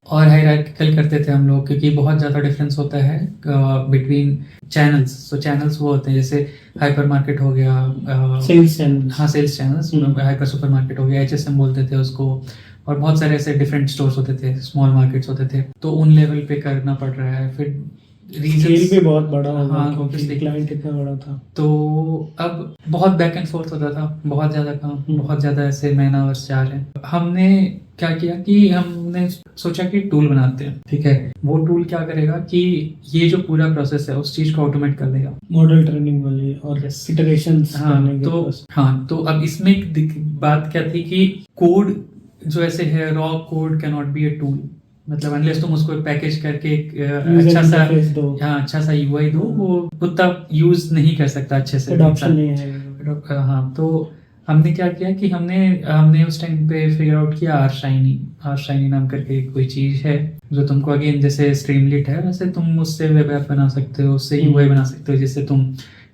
और हायरार्किकल करते थे हम लोग, क्योंकि बहुत ज़्यादा डिफरेंस होता है बिटवीन चैनल्स। सो चैनल्स वो होते हैं जैसे हाइपर मार्केट हो गया, सेल्स चैनल, हाँ sales channels, hyper super market हो गया, HSM बोलते थे उसको, और बहुत सारे ऐसे डिफरेंट स्टोर्स होते थे, स्मॉल मार्केट्स होते थे, तो उन लेवल पे करना पड़ रहा है। फिर स्केल भी बहुत बड़ा होगा, हाँ, क्योंकि क्लाइंट इतना बड़ा था, तो अब बहुत बैक एंड फोर्थ होता था, बहुत ज़्यादा काम, बहुत ज़्यादा ऐसे मैन आवर्स जा रहे हैं। हमने क्या किया कि हमने सोचा कि टूल बनाते हैं, ठीक है। वो टूल क्या करेगा कि ये जो पूरा प्रोसेस है उस चीज़ को ऑटोमेट कर देगा, मॉडल ट्रेनिंग वाली और इटरेशंस करने के। हाँ, तो अब इसमें बात क्या थी कि कोड जो ऐसे है, raw code can not be a tool, मतलब अनलेस तुम उसको पैकेज करके एक अच्छा सा UI दो, वो उतना यूज नहीं कर सकता अच्छे से, एडॉप्शन नहीं है। हाँ, तो हमने क्या किया कि हमने उस टाइम पे फिगर आउट किया आर शाइनी नाम करके कोई चीज़ है जो तुमको अगेन जैसे स्ट्रीमलिट है वैसे तुम उससे वेब ऐप बना सकते हो, उससे यूआई बना सकते हो, जिससे तुम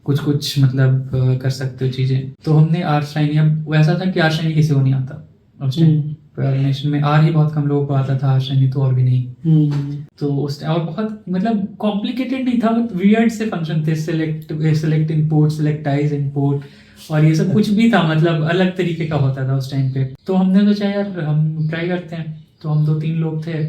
कुछ मतलब कर सकते हो चीज़ें। तो हमने आर शाइनी, अब वैसा था कि आर शाइनी किसी को नहीं आता उस टाइम नेशन में, आर ही बहुत कम लोगों को आता था, आर शाइनी तो और भी नहीं। तो उस टाइम और बहुत मतलब कॉम्प्लिकेटेड नहीं था, बट वियर्ड से फंक्शन थे, सेलेक्ट इनपुट, सेलेक्टाइज इनपुट और ये सब कुछ भी था, मतलब अलग तरीके का होता था उस टाइम पे। तो हमने सोचा यार हम ट्राई करते हैं। तो हम 2-3 लोग थे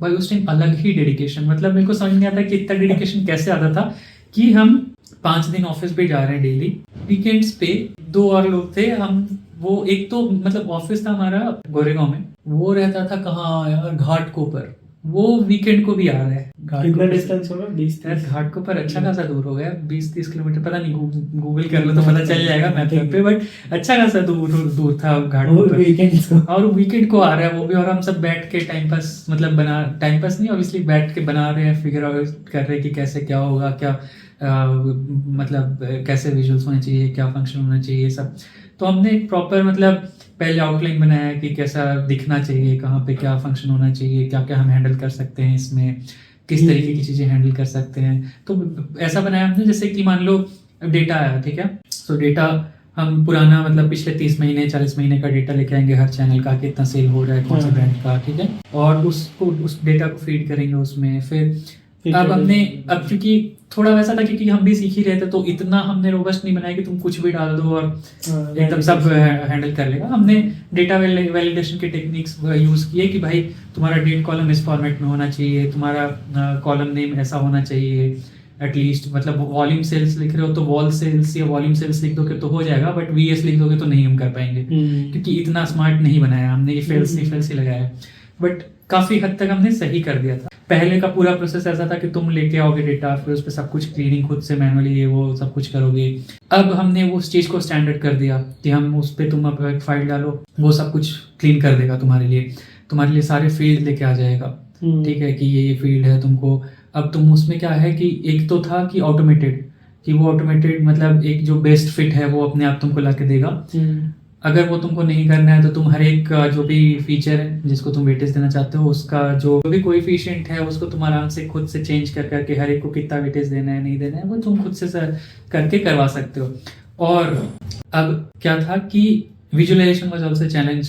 भाई, उस टाइम अलग ही डेडिकेशन, मतलब मेरे को समझ नहीं आता कि इतना डेडिकेशन कैसे आता था कि हम 5 दिन ऑफिस पे जा रहे हैं डेली, वीकेंड्स पे 2 और लोग थे हम। वो एक तो मतलब ऑफिस था हमारा गोरेगांव में, वो रहता था कहाँ यार, घाटकोपर, वो वीकेंड को भी आ रहा है। कितना डिस्टेंस होगा? 20 यार घाटकोपर अच्छा खासा दूर हो गया, 20-30 किलोमीटर, पता नहीं, गूगल कर लो तो पता चल जाएगा मैप पे, बट अच्छा खासा दूर था घाटकोपर। और वीकेंड को आ रहा है वो भी, और हम सब बैठ के टाइम पास, मतलब टाइम पास नहीं ऑब्वियसली, बैठ के बना रहे हैं, फिगर आउट कर रहे हैं कि कैसे क्या होगा, क्या मतलब कैसे विजुअल्स होने चाहिए, क्या फंक्शन होना चाहिए, ये सब। तो हमने एक प्रॉपर मतलब पहले आउटलाइन बनाया कि कैसा दिखना चाहिए, कहाँ पे क्या फंक्शन होना चाहिए, क्या क्या हम हैंडल कर सकते हैं इसमें, किस तरीके की चीज़ें हैंडल कर सकते हैं। तो ऐसा बनाया हमने जैसे कि मान लो डेटा आया, ठीक है, तो डेटा हम पुराना मतलब पिछले 30 महीने 40 महीने का डेटा लेके आएंगे हर चैनल का, कितना सेल हो रहा है कौन से ब्रांड का, ठीक है, और उसको उस डेटा को फीड करेंगे उसमें। फिर अब क्योंकि थोड़ा वैसा था क्योंकि हम भी सीख ही रहे थे, तो इतना हमने रोबस्ट नहीं बनाया कि तुम कुछ भी डाल दो और एकदम सब हैंडल कर लेगा। हमने डेटा वैलिडेशन के टेक्निक्स यूज किए कि भाई तुम्हारा डेट कॉलम इस फॉर्मेट में होना चाहिए, तुम्हारा कॉलम नेम ऐसा होना चाहिए एटलीस्ट, मतलब वॉल्यूम सेल्स लिख रहे हो तो वॉल सेल्स या वॉल्यूम सेल्स लिख दोगे तो हो जाएगा, बट वीएस लिख दोगे तो नहीं हम कर पाएंगे, क्योंकि इतना स्मार्ट नहीं बनाया हमने, ये फेल्स ही लगाया। बट काफी हद तक हमने सही कर दिया था। पहले का पूरा प्रोसेस ऐसा था कि तुम लेके आओगे डेटा, फिर उस पर सब कुछ क्लीनिंग खुद से मैनुअली ये वो सब कुछ करोगे। अब हमने वो उस चीज को स्टैंडर्ड कर दिया कि हम उस पर तुम अब एक फाइल डालो, वो सब कुछ क्लीन कर देगा तुम्हारे लिए सारे फील्ड लेके आ जाएगा, ठीक है, कि ये फील्ड है तुमको। अब तुम उसमें क्या है कि एक तो था कि ऑटोमेटेड, कि वो ऑटोमेटेड मतलब एक जो बेस्ट फिट है वो अपने आप तुमको ला के देगा। अगर वो तुमको नहीं करना है तो तुम हर एक जो भी फीचर है जिसको तुम वेटेज देना चाहते हो, उसका जो भी कोएफिशिएंट है उसको तुम आराम से खुद से चेंज कर करके हर एक को कितना वेटेज देना है नहीं देना है वो तुम खुद से करके करवा सकते हो। और अब क्या था कि विजुअलाइजेशन वाज आल्सो चैलेंज,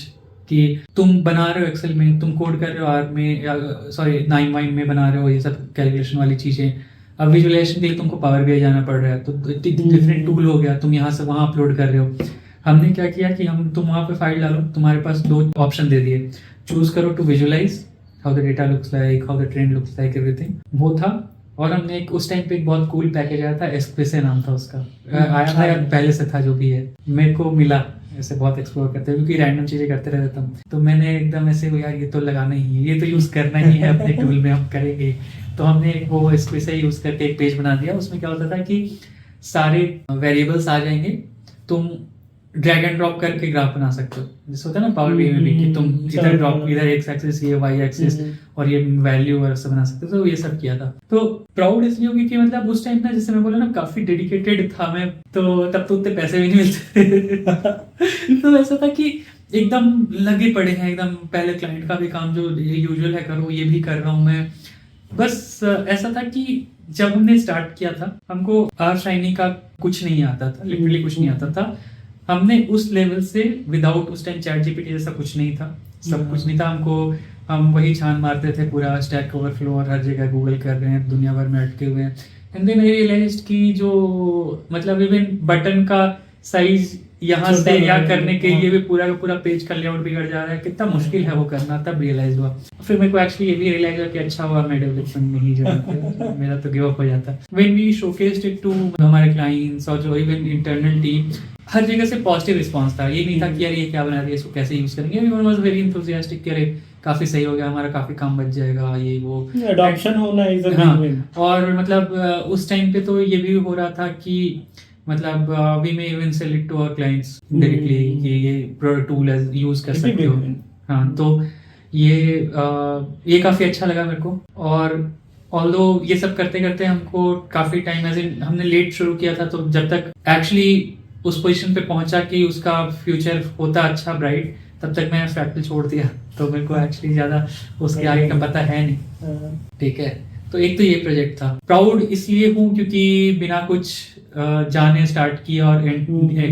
कि तुम बना रहे हो एक्सेल में, तुम कोड कर रहे हो आर में, सॉरी 9 में बना रहे हो ये सब कैलकुलेशन वाली चीजें। अब विजुअलाइजेशन के लिए तुमको पावर बीआई जाना पड़ रहा है, तो डिफरेंट टूल हो गया, तुम यहाँ से वहाँ अपलोड कर रहे हो। हमने क्या किया कि तुम वहाँ पे फाइल डालो, तुम्हारे पास 2 ऑप्शन दे दिए, चूज करो to visualise how the data looks like, how the trend looks like, everything, वो था। और हमने उस टाइम पे एक बहुत कूल पैकेज आया था, एस्क्विसे नाम था उसका, आया था यार पहले से था जो भी है, मेरे को मिला ऐसे बहुत एक्सप्लोर करते हैं क्योंकि रैंडम चीजें करते रहते थे, तो मैंने एकदम ऐसे यार ये तो लगाना ही है, ये तो यूज करना ही है अपने टूल में, हम करेंगे। तो हमने वो एस्क्विसे यूज करके एक पेज बना दिया। उसमें क्या होता था कि सारे वेरिएबल्स आ जाएंगे, तुम ड्रैग एंड ड्रॉप करके ग्राफ बना सकते हो, जैसे होता है ना पावर बीआई में भी, कि तुम इधर ड्रॉप, इधर एक्स एक्सिस, ये वाई एक्सिस, और ये वैल्यू और सब बना सकते हो। तो ये सब किया था। तो प्राउड इसलिए होगी कि मतलब उस टाइम ना, जैसे मैं बोला ना, काफी डेडिकेटेड था मैं, तो तब तो उतने पैसे भी नहीं मिलते तो ऐसा था कि एकदम लगे पड़े हैं, एकदम पहले क्लाइंट का भी काम जो यूजुअल है करो, ये भी कर रहा हूँ मैं। बस ऐसा था कि जब हमने स्टार्ट किया था, हमको आर शाइनी का कुछ नहीं आता था, लिटरली कुछ नहीं आता था। हमने उस लेवल से विदाउट, उस टाइम चैट जीपीटी जैसा कुछ नहीं था, सब कुछ नहीं था, हम वही छान मारते थे पूरा स्टैक ओवरफ्लो और हर जगह गूगल कर रहे हैं, दुनिया भर में अटके हुए हैं। एंड देन आई रियलाइज्ड कि जो मतलब इवन बटन का साइज यहाँ से या करने के लिए भी पूरा का पूरा पेज का लेआउट बिगड़ जा रहा है, कितना मुश्किल है वो करना। तब रियलाइज हुआ, फिर मेरे को एक्चुअली ये भी रियलाइज हुआ कि अच्छा हुआ मैं डेवलपमेंट में ही जाता मेरा तो गिव अप हो जाता। When we showcased it to हमारे क्लाइंट्स और जो इवन इंटरनल टीम, हर जगह से पॉजिटिव रिस्पांस था। ये नहीं था कि यार ये क्या बना रही है, इसको कैसे यूज करेंगे। एवरीवन वाज वेरी एंथुसियास्टिक कि अरे काफी सही हो गया, हमारा काफी काम बच जाएगा, ये वो अडॉप्शन होना इज अ हाँ। Big win. और मतलब उस टाइम पे तो ये भी हो रहा था कि मतलब we may even sell it to our clients directly कि ये टूल यूज कर सकते हो। हाँ, तो ये काफी अच्छा लगा मेरे को। और ऑल्दो ये सब करते करते हमको काफी टाइम, एज इन हमने लेट शुरू किया था, तो जब तक एक्चुअली उस पोजीशन पे पहुंचा कि उसका फ्यूचर होता अच्छा ब्राइट, तब तक मैंने फ्रैक्टल छोड़ दिया। तो मेरे को एक्चुअली ज़्यादा उसके आगे का पता है नहीं। ठीक है, तो एक तो ये प्रोजेक्ट था। प्राउड इसलिए हूँ क्योंकि बिना कुछ जाने स्टार्ट किया और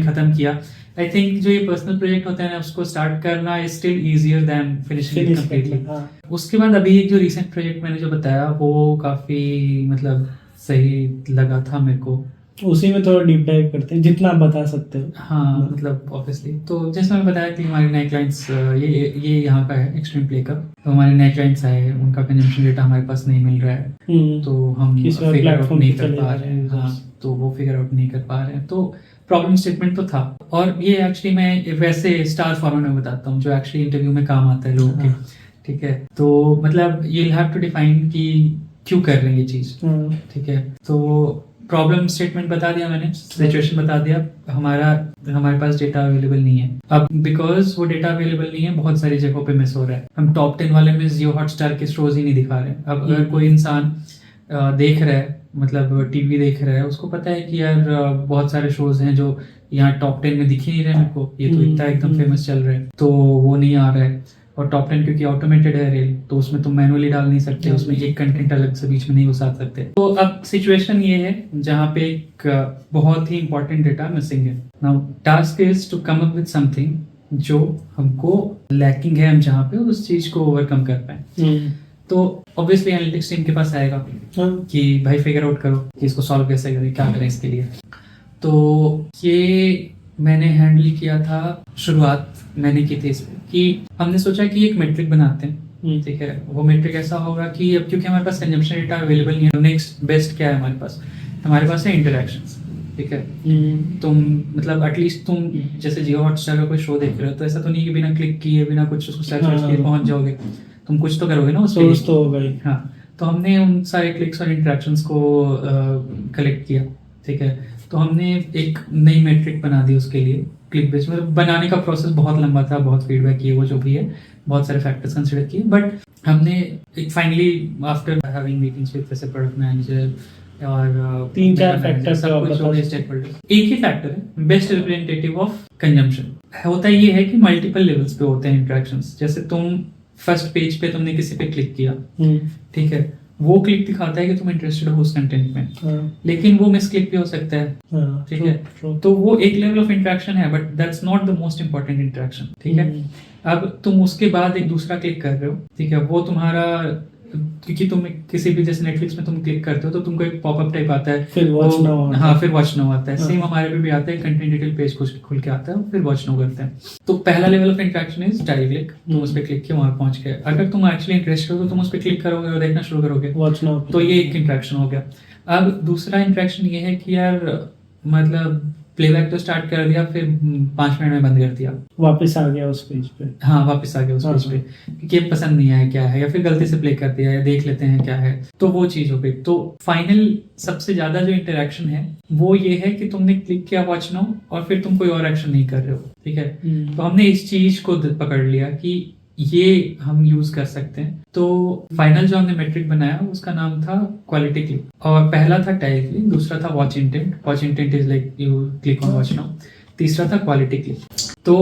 ख़त्म किया। आई थिंक जो ये पर्सनल प्रोजेक्ट होते हैं ना, उसको स्टार्ट करना is still easier than finishing it completely. उसके बाद अभी एक जो रिसेंट प्रोजेक्ट मैंने जो बताया वो काफ़ी मतलब सही लगा था मेरे को। उसी में थोड़ा डीप डाइव करते हैं जितना आप बता सकते हो। हाँ, मतलब ऑब्वियसली तो जैसे मैंने बताया कि हमारे नए क्लाइंट्स ये यहाँ का है एक्सट्रीम प्ले का। तो हमारे नए क्लाइंट्स आए, उनका कंजम्पशन डेटा हमारे पास नहीं मिल रहा है, तो हम फिगर आउट नहीं कर पा रहे हैं। हाँ, तो वो फिगर आउट नहीं कर पा रहे हैं, तो प्रॉब्लम स्टेटमेंट तो था। और ये एक्चुअली मैं वैसे स्टार फॉर्मेट में बताता हूँ जो एक्चुअली इंटरव्यू में काम आता है लोगों के। ठीक है, तो मतलब you will have to define कि क्यों कर रहे हैं ये चीज़। ठीक है, तो प्रॉब्लम स्टेटमेंट बता दिया मैंने, सिचुएशन बता दिया, हमारे पास डेटा अवेलेबल नहीं है। अब बिकॉज वो डेटा अवेलेबल नहीं है, बहुत सारी जगहों पे मिस हो रहा है। हम टॉप 10 वाले में जियो हॉटस्टार के शोज ही नहीं दिखा रहे हैं। अब अगर कोई इंसान देख रहा है, मतलब टीवी देख रहा है, उसको पता है कि यार बहुत सारे शोज हैं जो यहाँ टॉप 10 में दिख ही नहीं रहे मेरे को, ये तो इतना एकदम फेमस चल रहा है, तो वो नहीं आ रहा है। और टॉप 10 क्योंकि ऑटोमेटेड है रेल, तो उसमें तुम मैनुअली डाल नहीं सकते, उसमें एक कंटेंट अलग से बीच में नहीं घुसा सकते। तो अब सिचुएशन ये है जहाँ पे एक बहुत ही इंपॉर्टेंट डेटा मिसिंग है। Now task is to come up with something जो हमको लैकिंग है, हम जहाँ पे उस चीज को ओवरकम कर पाए। तो ऑब्वियसली एनालिटिक्स टीम के पास आएगा कि भाई फिगर आउट करो कि इसको सॉल्व कैसे करें, क्या करें इसके लिए। तो ये मैंने हैंडल किया था, शुरुआत मैंने की थी इसमें कि हमने सोचा कि एक मेट्रिक बनाते हैं। ठीक है, वो मेट्रिक ऐसा होगा कि अब क्योंकि हमारे पास कंजम्पशन डेटा अवेलेबल नहीं है, नेक्स्ट बेस्ट क्या है हमारे पास है इंटरैक्शंस। ठीक है, तुम मतलब एटलीस्ट तुम जैसे जियो हॉटस्टार का कोई शो देख रहे हो, तो ऐसा तो नहीं कि बिना क्लिक किए, बिना कुछ उसको सर्च किए पहुंच जाओगे, तुम कुछ तो करोगे ना उस पेज तो होगा ही। हाँ, तो हमने उन सारे क्लिक्स और इंटरेक्शंस को कलेक्ट किया। ठीक है, तो हमने एक नई मैट्रिक बना दी उसके लिए। क्लिक बेस मतलब बनाने का प्रोसेस बहुत लंबा था, बहुत फीडबैक किए, वो जो भी है बहुत सारे फैक्टर्स कंसिडर किए, बट हमने एक finally after having meetings with जैसे प्रोडक्ट मैनेजर और 3-4 फैक्टर्स सब कुछ हो गए स्टेकहोल्डर्स। एक ही फैक्टर है बेस्ट रिप्रेजेंटेटिव ऑफ कंजम्पशन। होता ये है कि मल्टीपल लेवल्स पे होते हैं इंटरेक्शंस। जैसे तुम फर्स्ट पेज पे तुमने किसी पे क्लिक किया, ठीक है, वो क्लिक दिखाता है कि तुम इंटरेस्टेड हो उस कंटेंट में, लेकिन वो मिस क्लिक भी हो सकता है। ठीक है, तो वो एक लेवल ऑफ इंटरेक्शन है, but that's not the most important interaction. ठीक है, अब तुम उसके बाद एक दूसरा क्लिक कर रहे हो, ठीक है, वो तुम्हारा, क्योंकि तुम किसी भी जैसे नेटफ्लिक्स में तुम क्लिक करते हो तो तुमको एक पॉपअप टाइप आता है, फिर वॉच नाउ। हाँ, फिर वॉच नाउ आता है। सेम हमारे पे भी आता है, कंटेंट डिटेल पेज खुल के आता है, फिर वॉच नाउ करते हैं। तो पहला level of interaction is direct click, तुम उस पर क्लिक किया, वहां पहुंच गए। अगर तुम एक्चुअली इंटरेस्टेड हो तो तुम उस पर क्लिक करोगे और देखना शुरू करोगे, वॉच नाउ। तो ये एक इंटरेक्शन हो गया। अब दूसरा इंटरेक्शन ये है कि यार मतलब प्लेबैक तो स्टार्ट कर दिया, फिर 5 मिनट में बंद कर दिया, वापस आ गया उस पेज पे। हाँ, वापस आ गया उस पेज पे क्योंकि पसंद नहीं आया क्या है, या फिर गलती से प्ले कर दिया, या देख लेते हैं क्या है, तो वो चीज हो गई। तो फाइनल सबसे ज्यादा जो इंटरेक्शन है वो ये है कि तुमने क्लिक किया वॉच नाउ और फिर तुम कोई और एक्शन नहीं कर रहे हो। ठीक है, तो हमने इस चीज को पकड़ लिया कि ये हम यूज कर सकते हैं। तो फाइनल जो हमने मेट्रिक बनाया उसका नाम था क्वालिटी क्लिक, और पहला था टाइल क्लिक, दूसरा था watch intent. Watch intent is like you click on watch now. तीसरा था क्वालिटी क्लिक। तो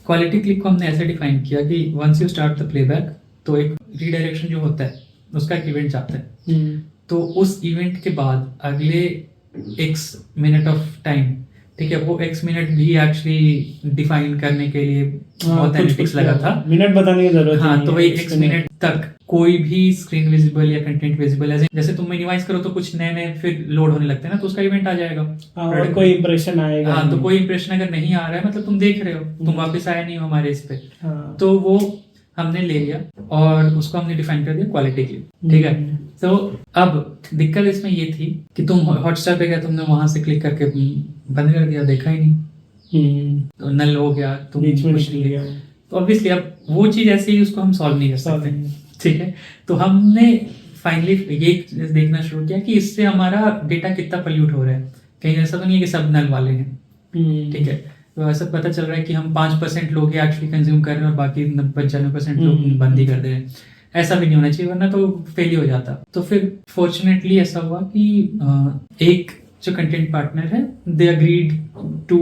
क्वालिटी क्लिक को हमने ऐसे डिफाइन किया कि once you start the playback, तो एक रीडायरेक्शन जो होता है उसका एक इवेंट जाता है। तो उस इवेंट के बाद अगले x मिनट ऑफ टाइम, ठीक है, वो x मिनट भी एक्चुअली डिफाइन करने के लिए बहुत एनालिटिक्स लगा था, मिनट बताने की जरूरत। हाँ, तो वही x मिनट तक कोई भी स्क्रीन विजिबल या कंटेंट विजिबल, जैसे तुम मिनिमाइज करो तो कुछ नए नए फिर लोड होने लगते हैं ना, तो उसका इवेंट आ जाएगा। और कोई इंप्रेशन आएगा। हाँ, तो कोई इंप्रेशन अगर नहीं आ रहा है, मतलब तुम देख रहे हो, तुम वापस आए नहीं हो हमारे इस पे, तो वो हमने ले लिया और उसको हमने डिफाइन कर दिया क्वालिटी की। ठीक है, तो अब दिक्कत इसमें ये थी कि तुम हॉटस्टार पे गए, तुमने वहां से क्लिक करके बंद कर दिया, देखा ही नहीं, तो नल हो गया, तुम कुछ नहीं गया। तो ऑब्वियसली अब वो चीज ऐसे ही उसको हम सॉल्व नहीं कर सकते। ठीक है, तो हमने फाइनली ये देखना शुरू किया कि इससे हमारा डेटा कितना पल्यूट हो रहा है, कहीं ऐसा तो नहीं है कि सब नल वाले हैं। ठीक है, तो ऐसा पता चल रहा है कि हम 5% लोग ही एक्चुअली कंज्यूम कर रहे हैं और बाकी 95% लोग बंद ही कर दे रहे हैं। ऐसा भी नहीं होना चाहिए, वरना तो फेल ही हो जाता। तो फिर फॉर्चुनेटली ऐसा हुआ कि एक जो कंटेंट पार्टनर है दे अग्रीड टू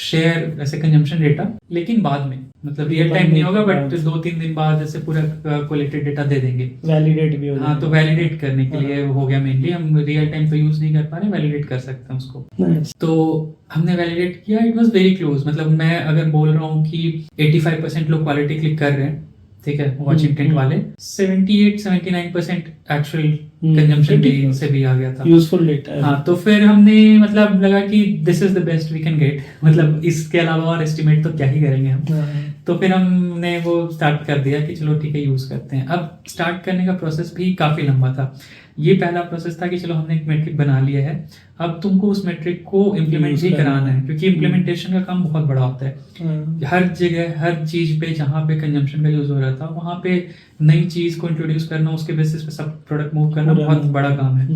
शेयर ऐसे कंजम्पशन डेटा, लेकिन बाद में मतलब रियल टाइम नहीं होगा बट 2-3 दिन बाद जैसे पूरा कलेक्टेड डेटा दे देंगे, वैलिडेट भी हो हाँ। तो वैलिडेट करने के लिए हो गया मेनली, हम रियल टाइम तो यूज नहीं कर पा रहे, वैलिडेट कर सकते हैं उसको। Nice. तो हमने वैलिडेट किया, इट वाज वेरी क्लोज। मतलब मैं अगर बोल रहा हूँ कि 85% लोग क्वालिटी क्लिक कर रहे हैं, ठीक है, वॉच इंटेंट वाले 78-79% एक्चुअल कंजम्पशन से भी आ गया था, यूजफुल डेटा। हाँ। तो फिर हमने मतलब लगा कि this is the best we can get, मतलब इसके अलावा और एस्टिमेट तो क्या ही करेंगे हम। तो फिर हमने वो स्टार्ट कर दिया कि चलो ठीक है यूज करते हैं। अब स्टार्ट करने का प्रोसेस भी काफी लंबा था। ये पहला प्रोसेस था कि चलो हमने एक मेट्रिक बना लिया है, अब तुमको उस मेट्रिक को इम्प्लीमेंट ही कराना है, क्योंकि इम्प्लीमेंटेशन का काम बहुत बड़ा होता है। हर जगह हर चीज पे जहाँ पे कंजम्पशन का यूज हो रहा था वहाँ पे नई चीज को इंट्रोड्यूस करना, उसके बेसिस पे सब प्रोडक्ट मूव करना बहुत बड़ा काम है।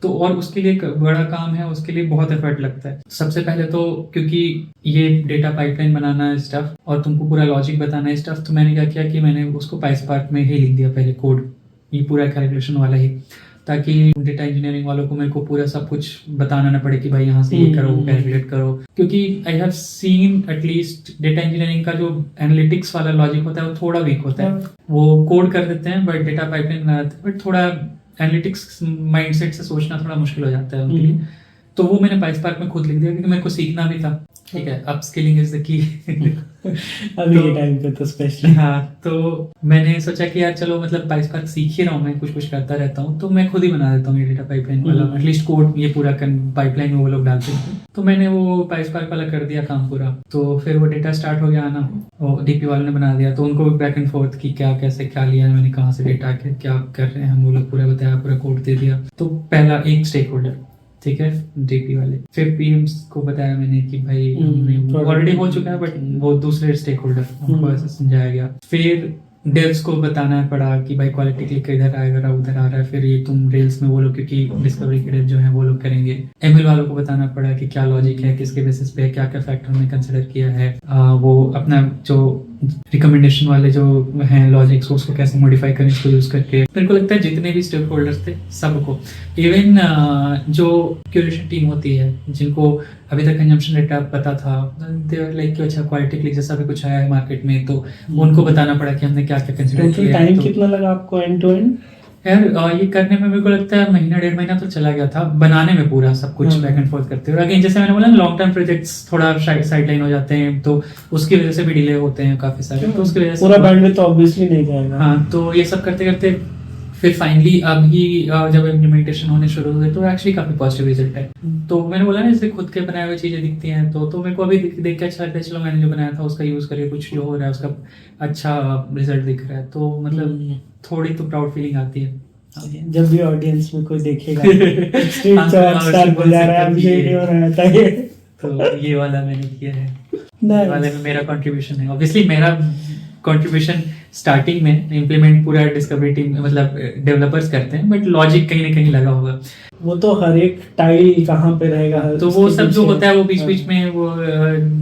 तो और उसके लिए बड़ा काम है, उसके लिए बहुत एफर्ट लगता है। सबसे पहले तो क्योंकि ये डेटा पाइपलाइन बनाना है स्टफ और तुमको पूरा लॉजिक बताना है स्टफ, तो मैंने क्या किया कि मैंने उसको पाइस्पार्क में ही लिख दिया पहले कोड, ये पूरा कैलकुलेशन वाला ही, ताकि डेटा इंजीनियरिंग वालों को मेरे को पूरा सब कुछ बताना ना पड़े कि भाई यहाँ से ये करो, वो कैलकुलेट करो। क्योंकि I have seen at least data engineering का जो एनालिटिक्स वाला लॉजिक होता है वो थोड़ा वीक होता है। वो कोड कर देते हैं बट डेटा पाइपलाइन बना देते हैं, बट थोड़ा एनालिटिक्स माइंडसेट से सोचना थोड़ा मुश्किल हो जाता है उनके लिए। तो वो मैंने पाइस्पार्क में खुद लिख दिया क्योंकि मेरे को सीखना भी था, ठीक है, अपस्किलिंग इज द की। अभी के टाइम पे तो स्पेशली। हाँ, तो मैंने सोचा कि यार चलो मतलब पाइस्पार्क सीख ही रहा हूँ मैं, कुछ कुछ करता रहता हूँ, तो मैं खुद ही बना देता हूँ ये डेटा पाइपलाइन वाला, एटलीस्ट कोड ये पूरा पाइपलाइन में वो लोग डालते हैं। तो मैंने वो पाइस्पार्क वाला कर दिया काम पूरा। तो फिर वो डेटा स्टार्ट हो गया आना, और डीपी वालों ने बना दिया, तो उनको बैक एंड फोर्थ की क्या कैसे क्या लिया मैंने, कहाँ से डेटा क्या कर रहे हैं हम, वो लोग पूरा बताया, पूरा कोड दे दिया। तो पहला एक स्टेक होल्डर, ठीक है, डीपी वाले। फिर पीएम्स को बताया मैंने कि भाई ऑलरेडी हो चुका है बट वो दूसरे स्टेक होल्डर, उनको ऐसे समझाया गया। फिर डेव्स को बताना पड़ा कि भाई क्वालिटी क्लिक इधर आएगा उधर आ रहा है, फिर ये तुम रेल्स में वो लोग, क्योंकि डिस्कवरी के डेव जो है वो लोग करेंगे। एमएल वालों को बताना पड़ा कि क्या लॉजिक है, किसके बेसिस पे क्या क्या फैक्टर हमने कंसिडर किया है, वो अपना जो रिकमेंडेशन वाले जो हैं लॉजिक्स उसको कैसे मॉडिफाई करें इसको यूज करके। मेरे को लगता है जितने भी स्टेक होल्डर्स थे सबको, इवन जो क्यूरेशन टीम होती है जिनको अभी तक कंजम्पशन डेटा पता था, दे वर लाइक कि अच्छा क्वालिटी क्लिक जैसा भी कुछ आया है मार्केट में, तो उनको बताना पड़ा कि हमने क्या क्या कंसिडर किया। टाइम कितना लगा आपको एंड टू एंड? यार ये करने में मेरे को लगता है महीना 1.5 महीना तो चला गया था बनाने में, पूरा सब कुछ बैक एंड फोर्थ करते हुए। अगेन जैसे मैंने बोला लॉन्ग टर्म प्रोजेक्ट्स थोड़ा साइड लाइन हो जाते हैं, तो उसकी वजह से भी डिले होते हैं काफी सारे, तो उसकी वजह से पूरा बैंडविड्थ तो ऑब्वियसली नहीं जाएगा। हाँ, तो ये सब करते करते फिर फाइनली अभी जब इम्प्लीमेंटेशन होने शुरू हुए तो एक्चुअली काफी पॉजिटिव रिजल्ट है। तो मैंने बोला ना जैसे खुद के बनाए हुए चीजें दिखती हैं, तो मेरे को अभी देख के अच्छा लगता है, चलो मैंने जो बनाया था उसका यूज करके कुछ जो हो रहा है उसका अच्छा रिजल्ट दिख रहा है, तो मतलब थोड़ी तो प्राउड फीलिंग आती है। जब भी ऑडियंस में कोई देखेगा स्टार बजा रहा है, अभिषेक हो रहा है, तो ये वाला मैंने किया है, ये वाले में मेरा कंट्रीब्यूशन है। ऑब्वियसली मेरा कंट्रीब्यूशन स्टार्टिंग में इम्प्लीमेंट पूरा डिस्कवरी टीम मतलब डेवलपर्स करते हैं, बट लॉजिक कहीं ना कहीं लगा होगा। वो तो हर एक टाइल कहाँ पे रहेगा, तो वो सब जो होता है वो बीच बीच में वो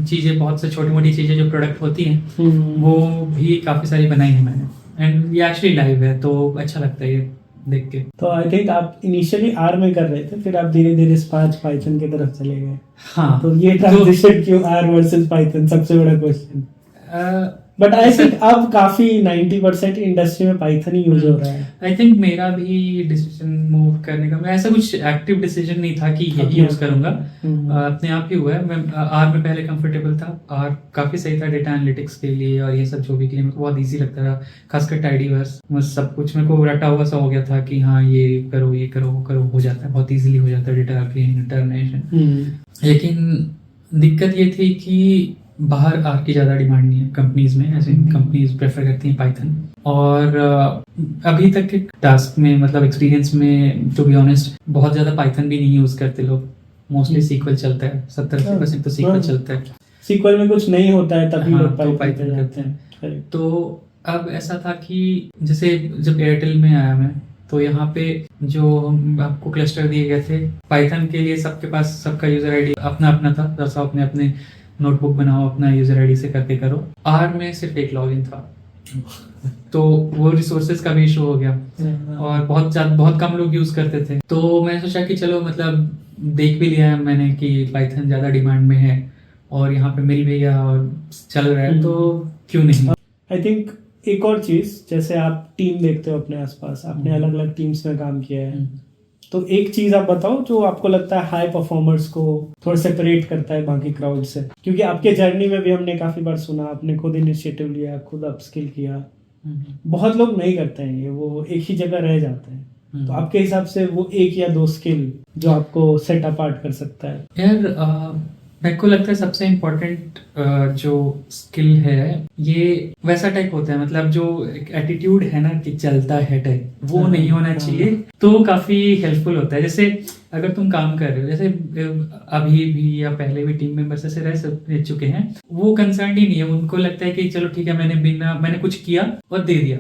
चीजें, बहुत से छोटी मोटी चीजें जो प्रोडक्ट होती हैं वो भी काफी सारी बनाई है मैंने, एंड ये एक्चुअली लाइव है तो अच्छा लगता है ये देख के। तो आई थिंक आप इनिशियली आर में कर रहे थे, फिर आप धीरे धीरे स्पार्क पाइथन की तरफ चले गए। हाँ, तो ये ट्रांजिशन क्यों आर वर्सेस पाइथन, सबसे बड़ा क्वेश्चन। बट आई थिंक अब काफी 90% इंडस्ट्री में पाइथन ही यूज हो रहा है। आई थिंक मेरा भी डिसीजन मूव करने का, मैं ऐसा कुछ एक्टिव डिसीजन नहीं था कि यही यूज करूंगा, अपने आप ही हुआ है। मैं आर में पहले कंफर्टेबल था, आर काफी सही था डेटा एनालिटिक्स के लिए और ये सब जो भी के लिए मेरे को बहुत इजी लगता था, खासकर टाइडीवर्स सब कुछ मेरे को रटा हुआ सा हो गया था कि हाँ ये करो वो करो, हो जाता है बहुत इजीली हो जाता है डेटा इंटरनेशन। लेकिन दिक्कत ये थी कि बाहर आर की ज़्यादा डिमांड नहीं है कंपनीज में, ऐसे कंपनीज प्रेफर करती हैं पाइथन। और अभी तक के टास्क में मतलब एक्सपीरियंस में टू बी ऑनेस्ट बहुत ज़्यादा पाइथन भी नहीं यूज़ करते लोग, मोस्टली सीक्वल चलता है, 70% तो सीक्वल चलता है। सीक्वल में कुछ नहीं होता है तभी लोग पाइथन करते हैं। तो अब ऐसा था कि जैसे जब एयरटेल में आया मैं, तो यहाँ पे जो आपको क्लस्टर दिए गए थे पाइथन के लिए, सबके पास सबका यूजर आईडी अपना अपना था, जैसा अपने अपने नोटबुक बनाओ अपना यूजर आईडी से करके करो। आर में सिर्फ एक लॉगिन था, तो वो रिसोर्सेज का भी इशू हो गया और बहुत कम लोग यूज करते थे। तो मैं सोचा कि चलो मतलब देख भी लिया है मैंने कि पाइथन ज्यादा डिमांड में है और यहाँ पे मिल भी गया और चल रहा है, तो क्यों नहीं। आई थिंक एक और चीज, जैसे आप टीम देखते हो अपने आसपास, आपने अलग अलग टीम्स में काम किया है, तो एक चीज आप बताओ जो आपको लगता है हाई परफॉर्मर्स को थोड़ा सेपरेट करता है बाकी क्राउड से, क्योंकि आपके जर्नी में भी हमने काफी बार सुना आपने खुद इनिशिएटिव लिया, खुद अपस्किल किया। बहुत लोग नहीं करते हैं ये, वो एक ही जगह रह जाते हैं। तो आपके हिसाब से वो एक या दो स्किल जो आपको सेट अपार्ट कर सकता है? यार मेरे को लगता है सबसे इम्पोर्टेंट जो स्किल है ये वैसा टाइप होता है, मतलब जो एटीट्यूड है ना कि चलता है टाइप, वो नहीं होना चाहिए, तो काफी हेल्पफुल होता है। जैसे अगर तुम काम कर रहे हो, जैसे अभी भी या पहले भी टीम मेंबर्स ऐसे रह चुके हैं, वो कंसर्न ही नहीं है, उनको लगता है कि चलो ठीक है मैंने कुछ किया और दे दिया।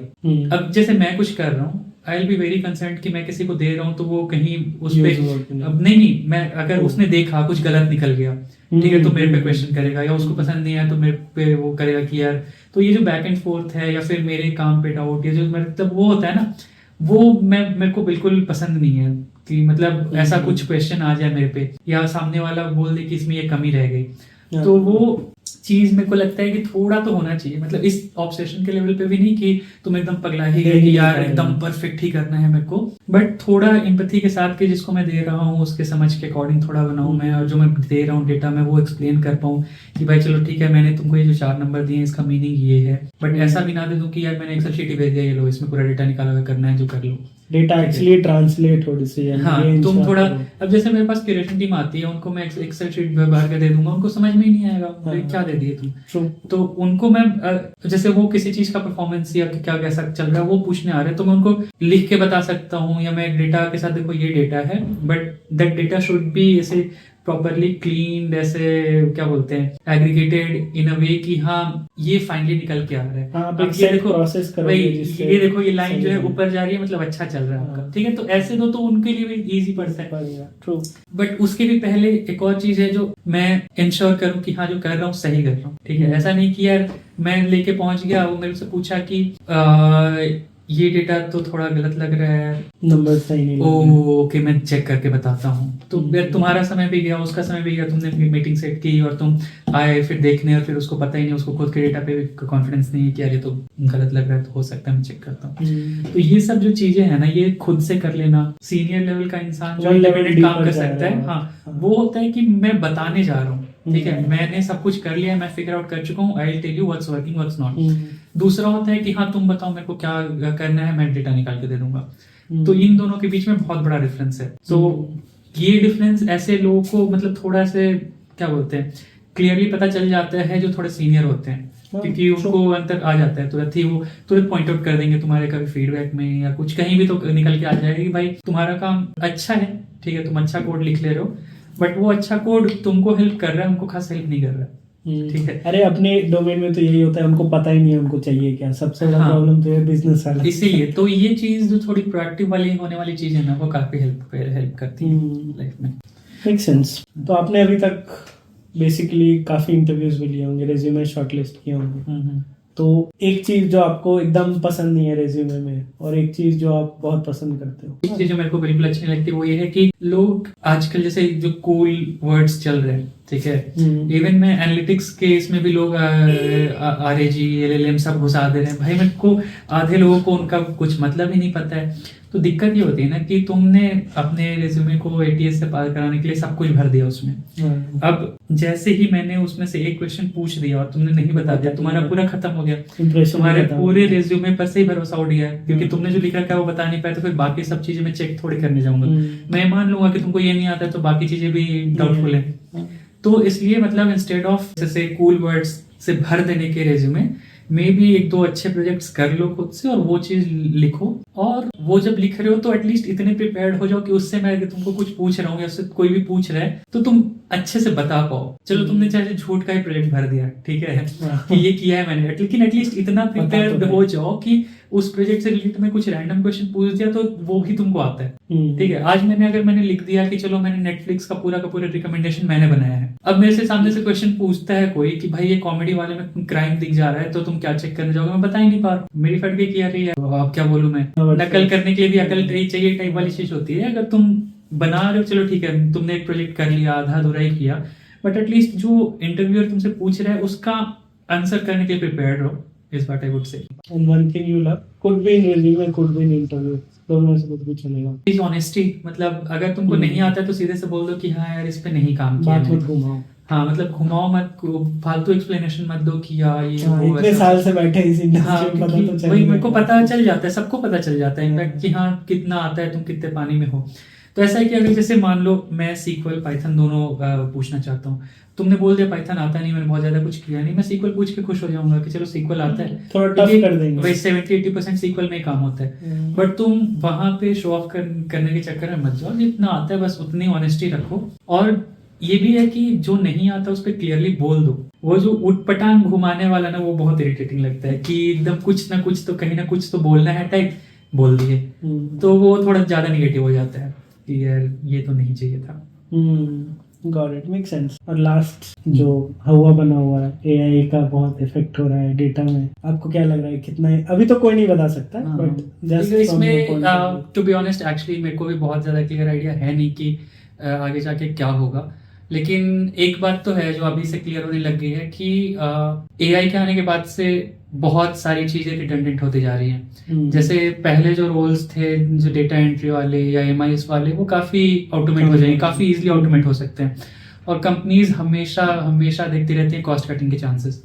अब जैसे मैं कुछ कर रहा हूँ, I will be very concern कि मैं किसी को दे रहा हूँ तो वो कहीं उस पे अब नहीं मैं अगर उसने देखा कुछ गलत निकल गया, ठीक है, तो मेरे पे क्वेश्चन करेगा या उसको पसंद नहीं आया तो मेरे पे वो करेगा कि यार, तो ये जो बैक एंड फोर्थ है या फिर मेरे काम पे डाउट, ये जो मतलब वो होता है ना, वो मेरे को बिल्कुल पसंद नहीं है कि मतलब ऐसा कुछ क्वेश्चन आ जाए मेरे पे या सामने वाला बोल दे कि इसमें ये कमी रह गई, तो वो चीज मेरे को लगता है कि थोड़ा तो होना चाहिए, मतलब इस ऑब्सेशन के लेवल पे भी नहीं कि तुम एकदम पगला ही गए कि यार एकदम परफेक्ट ही करना है मेरे को, बट थोड़ा एम्पैथी के साथ कि जिसको मैं दे रहा हूँ उसके समझ के अकॉर्डिंग थोड़ा बनाऊं मैं, और जो मैं दे रहा हूँ डेटा में वो एक्सप्लेन कर पाऊँ कि भाई चलो ठीक है मैंने तुमको ये जो 4 नंबर दिए इसका मीनिंग ये है, बट ऐसा भी ना दे दूं कि यार मैंने एक्सेल शीट ही भेज दिया, ये लो इसमें पूरा डेटा निकाला हुआ करना है जो कर लो, डेटा एक्चुअली ट्रांसलेट हो डिसीजन। हाँ, तुम थोड़ा अब जैसे मेरे पास क्यूरेशन टीम आती है, उनको मैं एक्सेल शीट भर के दे दूंगा, उनको समझ में ही नहीं आएगा क्या दे दिए तुम, तो उनको मैं जैसे वो किसी चीज का परफॉर्मेंस या क्या कैसा चल रहा है वो पूछने आ रहे हैं तो मैं उनको लिख के बता सकता हूँ, या मैं डेटा के साथ देखो ये डेटा है but that data should be ऐसे प्रॉपरली क्लीन, ऐसे क्या बोलते हैं एग्रीगेटेड इन अ वे कि हाँ ये फाइनली निकल के आ रहा है। अब ये देखो प्रोसेस करोगे जिससे ये देखो ये लाइन जो है ऊपर जा रही है मतलब अच्छा चल रहा है आपका, ठीक है, तो ऐसे दो तो उनके लिए भी इजी पड़ता है। ट्रू, बट उसके भी पहले एक और चीज है जो मैं इंश्योर करूं कि हाँ जो कर रहा हूँ सही कर रहा हूँ, ठीक है, ऐसा नहीं कि यार मैं लेके पहुंच गया, वो मेरे से पूछा कि ये डेटा तो थोड़ा गलत लग रहा है, नंबर सही नहीं ओके मैं चेक करके बताता हूँ, तो तुम्हारा समय भी गया उसका समय भी गया, तुमने मीटिंग सेट की और तुम आए फिर देखने और फिर उसको पता ही नहीं, उसको खुद के डेटा पे कॉन्फिडेंस नहीं है कि यार ये तो गलत लग रहा है, तो हो सकता है मैं चेक करता हूँ। तो ये सब जो चीजें है ना ये खुद से कर लेना, सीनियर लेवल का इंसान जो इंडिपेंडेंट काम कर सकता है, हाँ वो होता है कि मैं बताने जा रहा हूँ, ठीक है, मैंने सब कुछ कर लिया है, मैं फिगर आउट कर चुका हूँ, I will tell you what's working what's not. दूसरा होता है कि हाँ तुम बताओ मेरे को क्या करना है, मैं डेटा निकाल के दे दूंगा। तो इन दोनों के बीच में बहुत बड़ा डिफरेंस है। तो ये डिफरेंस ऐसे लोगों को मतलब थोड़ा से क्या बोलते हैं क्लियरली पता चल जाता है जो थोड़े सीनियर होते हैं, क्योंकि उनको अंतर आ जाता है तुरंत ही, वो तुरंत पॉइंट आउट कर देंगे तुम्हारे कभी फीडबैक में या कुछ कहीं भी, तो निकल के आ जाएगा कि भाई तुम्हारा काम अच्छा है, ठीक है, तुम अच्छा कोड लिख ले रहे हो, बट वो अच्छा कोड तुमको हेल्प कर रहा है, उनको खास हेल्प नहीं कर रहा है, ठीक है। अरे अपने डोमेन में तो यही होता है, उनको पता ही नहीं है उनको चाहिए क्या, सबसे बड़ा प्रॉब्लम तो है बिजनेस वाला। इसीलिए तो ये चीज जो थोड़ी प्रोएक्टिव वाली होने वाली चीज है ना वो काफी हेल्प करती है लाइफ में। Make sense. तो आपने अभी तक बेसिकली काफी इंटरव्यूज भी लिए होंगे, रेज्यूमे शॉर्टलिस्ट किए होंगे, तो एक चीज जो आपको एकदम पसंद नहीं है रेज्यूमे में और एक चीज जो आप बहुत पसंद करते हो? एक चीज जो मेरे को बिल्कुल अच्छी नहीं लगती वो ये है कि लोग आजकल जैसे जो कूल वर्ड्स चल रहे हैं, ठीक है, इवन मैं एनालिटिक्स के इसमें भी लोग RAG LLM सब घुसा दे रहे हैं, भाई मेरे को आधे लोगों को उनका कुछ मतलब ही नहीं पता है। तो दिक्कत ये होती है ना कि तुमने अपने रिज्यूमे को ATS से पार कराने के लिए सब कुछ भर दिया उसमें, अब जैसे ही मैंने उसमें से एक क्वेश्चन पूछ दिया और तुमने नहीं बता दिया, तुम्हारा पूरा खत्म हो गया, तुम्हारे पूरे रिज्यूमे पर से ही भरोसा उठ गया, क्योंकि तुमने जो लिखा क्या वो बता नहीं पाए, तो फिर बाकी सब चीजें मैं चेक थोड़ी करने जाऊंगा, मैं मान लूंगा कि तुमको ये नहीं आता है तो बाकी चीजें भी डाउटफुल है। तो इसलिए मतलब इंस्टेड ऑफ जैसे कूल वर्ड्स से भर देने के रेज्यूमे में भी एक दो अच्छे प्रोजेक्ट्स कर लो खुद से और वो चीज लिखो, और वो जब लिख रहे हो तो एटलीस्ट इतने प्रिपेयर्ड हो जाओ कि उससे मैं अगर तुमको कुछ पूछ रहा हूँ या उससे कोई भी पूछ रहा है तो तुम अच्छे से बता पाओ। चलो तुमने चाहे झूठ का ही प्रोजेक्ट भर दिया, ठीक है, कि ये किया है मैंने, लेकिन एटलीस्ट इतना प्रिपेयर हो जाओ कि उस प्रोजेक्ट से रिलेटेड में कुछ रैंडम क्वेश्चन पूछ दिया तो वो भी तुमको आता है। हम्म। ठीक है, आज मैंने लिख दिया कि चलो मैंने नेटफ्लिक्स का पूरा रिकमेंडेशन मैंने बनाया है, अब मेरे से सामने से क्वेश्चन पूछता है कोई कि भाई ये कॉमेडी वाले में क्राइम दिख जा रहा है तो तुम क्या चेक करने जाओगे, मैं बता ही नहीं पा रहा, मेरी फट गई कि यार ये अब क्या बोलूं मैं, नकल करने के लिए भी अकल चाहिए टाइप वाली चीज होती है। अगर तुम बना रहे हो चलो ठीक है, तुमने एक प्रोजेक्ट कर लिया, आधा अधूरा ही किया, बट एटलीस्ट जो इंटरव्यूअर तुमसे पूछ रहा है उसका आंसर करने के लिए प्रिपेयर्ड रहो, इस बात I would say. And one thing you love could be in resume, could be in interview, दोनों में से कुछ भी चलेगा। इज ऑनेस्टी, मतलब अगर तुमको नहीं आता है तो सीधे से बोल दो कि हाँ यार इस पे नहीं काम किया बात मैंने। मत घुमाओ। हाँ, मतलब घुमाओ मत, फालतू एक्सप्लेनेशन मत दो कि यार ये हाँ, वो इतने ऐसा। साल से बैठे इस हाँ, इंडस्ट्री में, पता क्योंकि तो चल वही ही मेरे को जाएगा। पता चल जाता है, सबको पता चल जाता है इनफैक्ट कि हाँ कितना आता है, तुम कितने पानी में हो। तो ऐसा है कि अगर जैसे मान लो मैं सीक्वल पाइथन दोनों पूछना चाहता हूँ, तुमने बोल दिया पाइथन आता नहीं, मैंने बहुत ज्यादा कुछ किया नहीं, मैं सीक्वल पूछ के खुश हो जाऊंगा कि चलो सीक्वल आता है, थोड़ा टफ कर देंगे। भाई 70-80% सीक्वल में ही काम होता है। बट तुम वहां पे शो ऑफ करने के चक्कर में मत जाओ, जितना आता है बस उतनी ऑनेस्टी रखो। और ये भी है कि जो नहीं आता उस पर क्लियरली बोल दो। वो जो उटपटांग घुमाने वाला ना, वो बहुत इरिटेटिंग लगता है कि एकदम कुछ ना कुछ तो कहीं ना कुछ तो बोलना है टाइप बोल दिए, तो वो थोड़ा ज्यादा निगेटिव हो जाता है कि यार ये तो नहीं चाहिए था। Got it, make sense. और लास्ट जो हवा बना हुआ है, एआई का बहुत इफेक्ट हो रहा है डेटा में, आपको क्या लग रहा है कितना है? अभी तो कोई नहीं बता सकता, बट जस्ट इसमें टू बी ऑनेस्ट एक्चुअली मेरे को भी बहुत ज्यादा क्लियर आइडिया है नहीं कि आगे जाके क्या होगा, लेकिन एक बात तो है जो अभी से क्लियर होने लग गई है कि एआई के आने के बाद से बहुत सारी चीजें रिडंडेंट होती जा रही हैं। जैसे पहले जो रोल्स थे, जो डेटा एंट्री वाले या एमआईएस वाले, वो काफी ऑटोमेट हो जाएंगे, काफी इजीली ऑटोमेट हो सकते हैं। और कंपनीज हमेशा हमेशा देखती रहती है कॉस्ट कटिंग के चांसेस।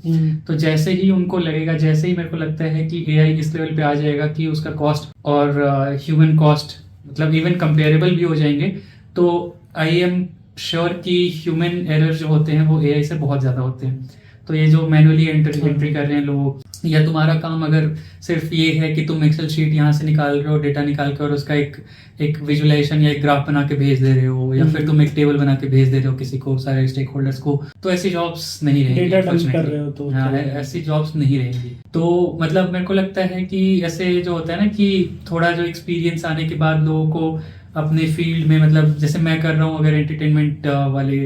तो जैसे ही उनको लगेगा, जैसे ही मेरे को लगता है कि एआई इस लेवल पे आ जाएगा कि उसका कॉस्ट और ह्यूमन कॉस्ट मतलब इवन कंपेरेबल भी हो जाएंगे, तो आई एम श्योर कि ह्यूमन एरर जो होते हैं वो एआई से बहुत ज्यादा होते हैं। तो ये जो मैनुअली एंट्री कर रहे हैं लोग, या तुम्हारा काम अगर सिर्फ ये है कि तुम एक्सेल शीट यहाँ से निकाल रहे हो, डेटा निकाल कर उसका एक विजुअलाइजेशन या एक ग्राफ बना के भेज दे रहे हो, या फिर तुम एक टेबल बना के भेज दे रहे हो किसी को, सारे स्टेक होल्डर्स को, तो ऐसी जॉब्स नहीं रहेंगी। डेटा डंप कर रहे हो तो हाँ, ऐसी जॉब्स नहीं रहेंगी। तो मतलब मेरे को लगता है कि ऐसे जो होता है ना कि थोड़ा जो एक्सपीरियंस आने के बाद लोगों को अपने फील्ड में, मतलब जैसे मैं कर रहा हूँ अगर एंटरटेनमेंट वाली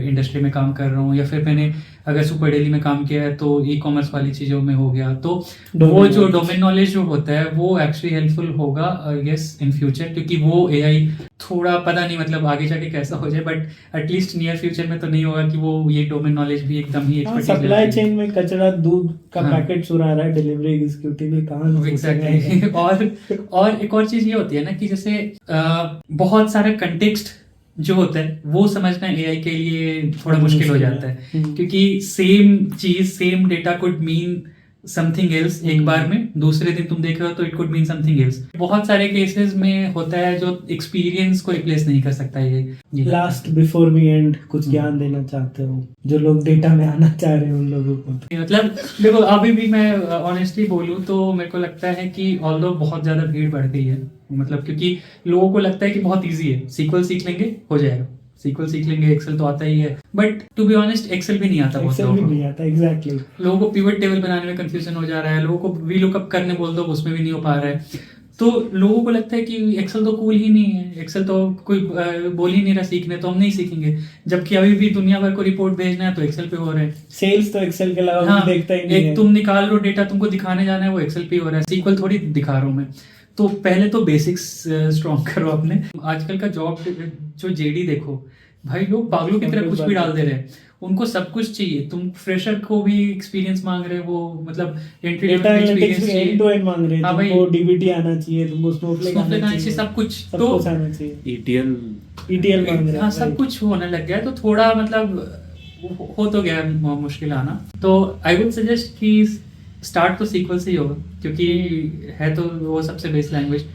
इंडस्ट्री में काम कर रहा हूँ, या फिर मैंने अगर सुपर डेली में काम किया है तो ई कॉमर्स वाली चीज़ों में हो गया, तो वो जो डोमेन नॉलेज जो होता है वो एक्चुअली हेल्पफुल होगा आई गेस इन फ्यूचर, क्योंकि वो एआई थोड़ा पता नहीं मतलब आगे जाके कैसा हो जाए, बट एटलीस्ट नियर फ्यूचर में तो नहीं होगा कि वो ये डोमेन नॉलेज भी एकदम ही सप्लाई चेन में कचरा, दूध का पैकेट चुरा रहा है डिलीवरी एग्जीक्यूटिव भी कहाँ। एग्जैक्टली। और एक और चीज ये होती है ना कि जैसे बहुत सारा कंटेक्स्ट जो होता है वो समझना एआई के लिए थोड़ा मुश्किल हो जाता है, क्योंकि सेम चीज, same data could mean something else एक बार में, दूसरे दिन तुम देख रहे हो तो it could mean something else. बहुत सारे केसेस में होता है जो एक्सपीरियंस को रिप्लेस नहीं कर सकता ये। लास्ट बिफोर वी एंड कुछ ज्ञान देना चाहते हो जो लोग डेटा में आना चाह रहे हैं उन लोगों को? मतलब देखो अभी भी मैं ऑनेस्टली बोलूं तो मेरे को लगता है कि ऑल्दो बहुत ज्यादा भीड़ बढ़ गई है, मतलब क्योंकि लोगों को लगता है कि बहुत ईजी है, सीक्वल सीख लेंगे हो जाएगा, सीक्वल सीख लेंगे, एक्सेल तो आता ही है, but to be honest Excel भी नहीं आता, एक्सेल भी नहीं आता। एग्जैक्टली। लोगों को पिवट टेबल बनाने में कंफ्यूजन हो जा रहा है, लोगों को वीलुकअप करने बोल दो उसमें भी नहीं हो पा रहा है, तो लोगों को लगता है कि एक्सेल तो कूल ही नहीं है, एक्सेल तो कोई बोल ही नहीं रहा सीखने, तो हम नहीं सीखेंगे, जबकि अभी भी दुनिया भर को रिपोर्ट भेजना है तो एक्सेल पे हो रहा है। सेल्स तो एक्सेल के अलावा हाँ, देखता ही नहीं है। तुम निकाल रहे हो डेटा, तुमको दिखाने जाना है वो एक्सेल पे हो रहा है, सीक्वल थोड़ी दिखा रहा हूँ मैं। तो पहले तो बेसिक्स स्ट्रॉन्ग करो अपने। आजकल का जॉब जो जेडी देखो भाई, लोग पागलों की तरह कुछ भी डाल दे रहे हैं, उनको सब कुछ चाहिए। तुम फ्रेशर को भी एक्सपीरियंस मांग रहे हो, मतलब एंट्री डेटा एनालिटिक्स भी एंड टू एंड मांग रहे हैं। हाँ भाई, तुमको डीबीटी आना चाहिए, तुमको स्नोफ्लेक आना चाहिए, सब कुछ तो आना चाहिए, ETL मांग रहे हैं। हाँ, सब कुछ होने लग गया है, तो थोड़ा मतलब हो तो गया मुश्किल आना। तो आई वुड सजेस्ट कि स्टार्ट तो सीक्वल से ही होगा, क्योंकि है तो वो सबसे बेस लैंग्वेज।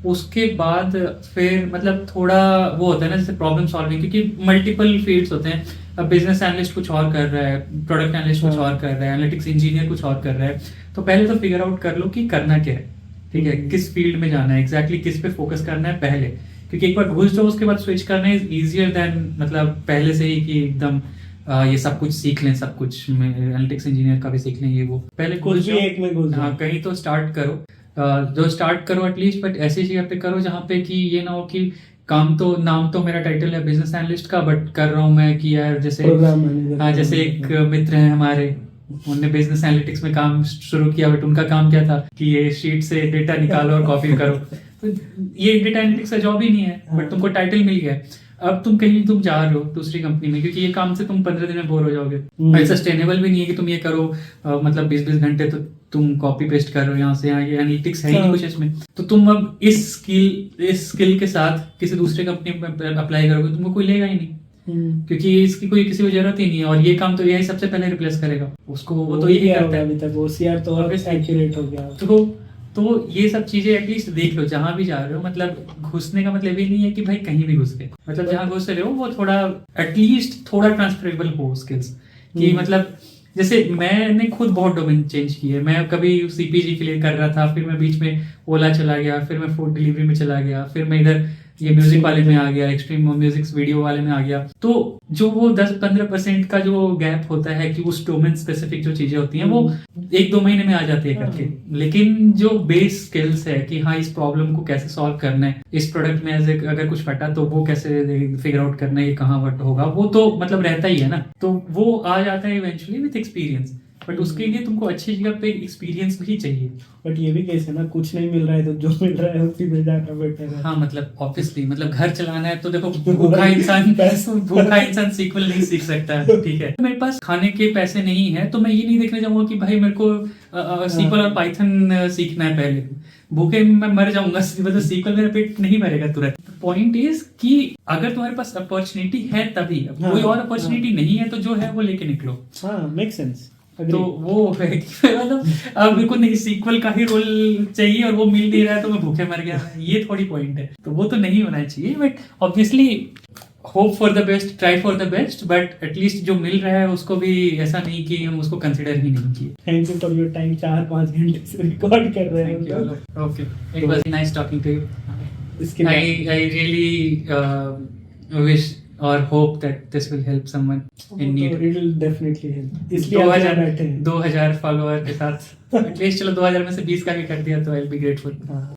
उसके बाद फिर मतलब थोड़ा वो होता है ना जैसे प्रॉब्लम सॉल्विंग, क्योंकि मल्टीपल फील्ड्स होते हैं। अब बिजनेस एनालिस्ट कुछ और कर रहा है, प्रोडक्ट एनालिस्ट कुछ और कर रहा है, एनालिटिक्स इंजीनियर कुछ और कर रहा है, तो पहले तो फिगर आउट कर लो कि करना क्या है, ठीक है, किस फील्ड में जाना है, एग्जैक्टली किस पे फोकस करना है पहले, क्योंकि एक बार घुस जाओ उसके बाद स्विच करना इज ईजियर देन मतलब पहले से ही कि एकदम ये सब कुछ सीख लें, सब कुछ एनालिटिक्स इंजीनियर का भी सीख लें, ये वो पहले कुछ भी एक में घुस हाँ, कहीं तो स्टार्ट करो। जो स्टार्ट करो एटलीस्ट, बट ऐसी जगह पे करो जहाँ पे कि ये ना हो कि नाम तो मेरा टाइटल है बिजनेस एनालिस्ट का, बट कर रहा हूँ मैं कि यार जैसे प्रोग्राम मैनेजर। हाँ, जैसे एक मित्र हैं हमारे, उन्होंने बिजनेस एनालिटिक्स में काम शुरू किया, बट उनका काम क्या था कि ये शीट से डेटा निकालो और कॉपी करो। तो ये डेटा एनालिटिक्स का जॉब ही नहीं है, बट तुमको टाइटल मिल गया। अब तुम जा रहे हो दूसरी कंपनी में, क्योंकि ये काम से तुम 15 दिन में बोर हो जाओगे। सस्टेनेबल भी नहीं है कि तुम ये करो मतलब 20-20 घंटे तो तुम कॉपी पेस्ट कर रहे हो यहाँ से यहाँ, ये एनालिटिक्स है ही नहीं कुछ इसमें। तो तुम अब इस स्किल के साथ किसी दूसरे कंपनी में अप्लाई करोगे, तुमको कोई लेगा ही नहीं, क्योंकि इसकी कोई किसी को जरूरत ही नहीं है। और ये काम तो यही सबसे पहले रिप्लेस करेगा उसको, वो तो यही करता है। अभी तक OCR तो और एक्यूरेट हो गया। तो ये सब चीजें एटलीस्ट देख लो जहां भी जा रहे हो। मतलब घुसने का मतलब ये नहीं है कि भाई कहीं भी घुस गए, मतलब जहां घुस रहे हो वो थोड़ा एटलीस्ट थोड़ा ट्रांसफरेबल हो स्किल्स कि मतलब जैसे मैंने खुद बहुत डोमेन चेंज किए। मैं कभी CPG के लिए कर रहा था, फिर मैं बीच में ओला चला गया, फिर मैं फूड डिलीवरी में चला गया, फिर मैं इधर ये म्यूजिक वाले में आ गया, एक्सट्रीम म्यूजिक वीडियो वाले में आ गया। तो जो वो 10-15% का जो गैप होता है कि उस डोमेन स्पेसिफिक जो चीजें होती हैं वो 1-2 महीने में आ जाती है करके। लेकिन जो बेस स्किल्स है कि हाँ इस प्रॉब्लम को कैसे सॉल्व करना है, इस प्रोडक्ट में अगर कुछ फटा तो वो कैसे फिगर आउट करना है, ये कहाँ वट होगा, वो तो मतलब रहता ही है ना। तो वो आ जाता है इवेंचुअली विथ एक्सपीरियंस, बट उसके लिए तुमको अच्छी जगह पे एक्सपीरियंस भी चाहिए। बट ये भी केस है ना, कुछ नहीं मिल रहा है तो जो मिल रहा है उसी में जाना बेटर है। हाँ मतलब ऑब्वियसली, मतलब घर चलाना है तो देखो भूखा इंसान सीक्वल नहीं सीख सकता, ठीक है। मेरे पास खाने के पैसे नहीं है तो मैं ये नहीं देखने जाऊंगा कि भाई मेरे को सीक्वल और पाइथन सीखना है पहले, भूखे मैं मर जाऊंगा, मतलब सीक्वल मेरा पेट नहीं भरेगा तुरंत। पॉइंट इज कि अगर तुम्हारे पास अपॉर्चुनिटी है तभी, कोई और अपॉर्चुनिटी नहीं है तो जो है वो लेके निकलो। हाँ, मेक सेंस। तो वो है कि मतलब अब मेरे को नहीं सीक्वल का ही रोल चाहिए और वो मिल नहीं रहा है तो मैं भूखे मर गया, ये थोड़ी पॉइंट है। तो वो तो नहीं होना चाहिए, but obviously hope for the best, try for the best, but at least जो मिल रहा है उसको भी ऐसा नहीं कि हम उसको कंसिडर ही नहीं किए। Thank you for your time. 4-5 घंटे से रिकॉर्ड कर रहे हैं। Okay, it was nice talking to you. I really wish or hope that this will help someone in need. It will definitely help. इसलिए 2000 फॉलोअर के साथ एटलीस्ट चलो 2000 में से 20 का भी कर दिया तो आई विल बी ग्रेटफुल।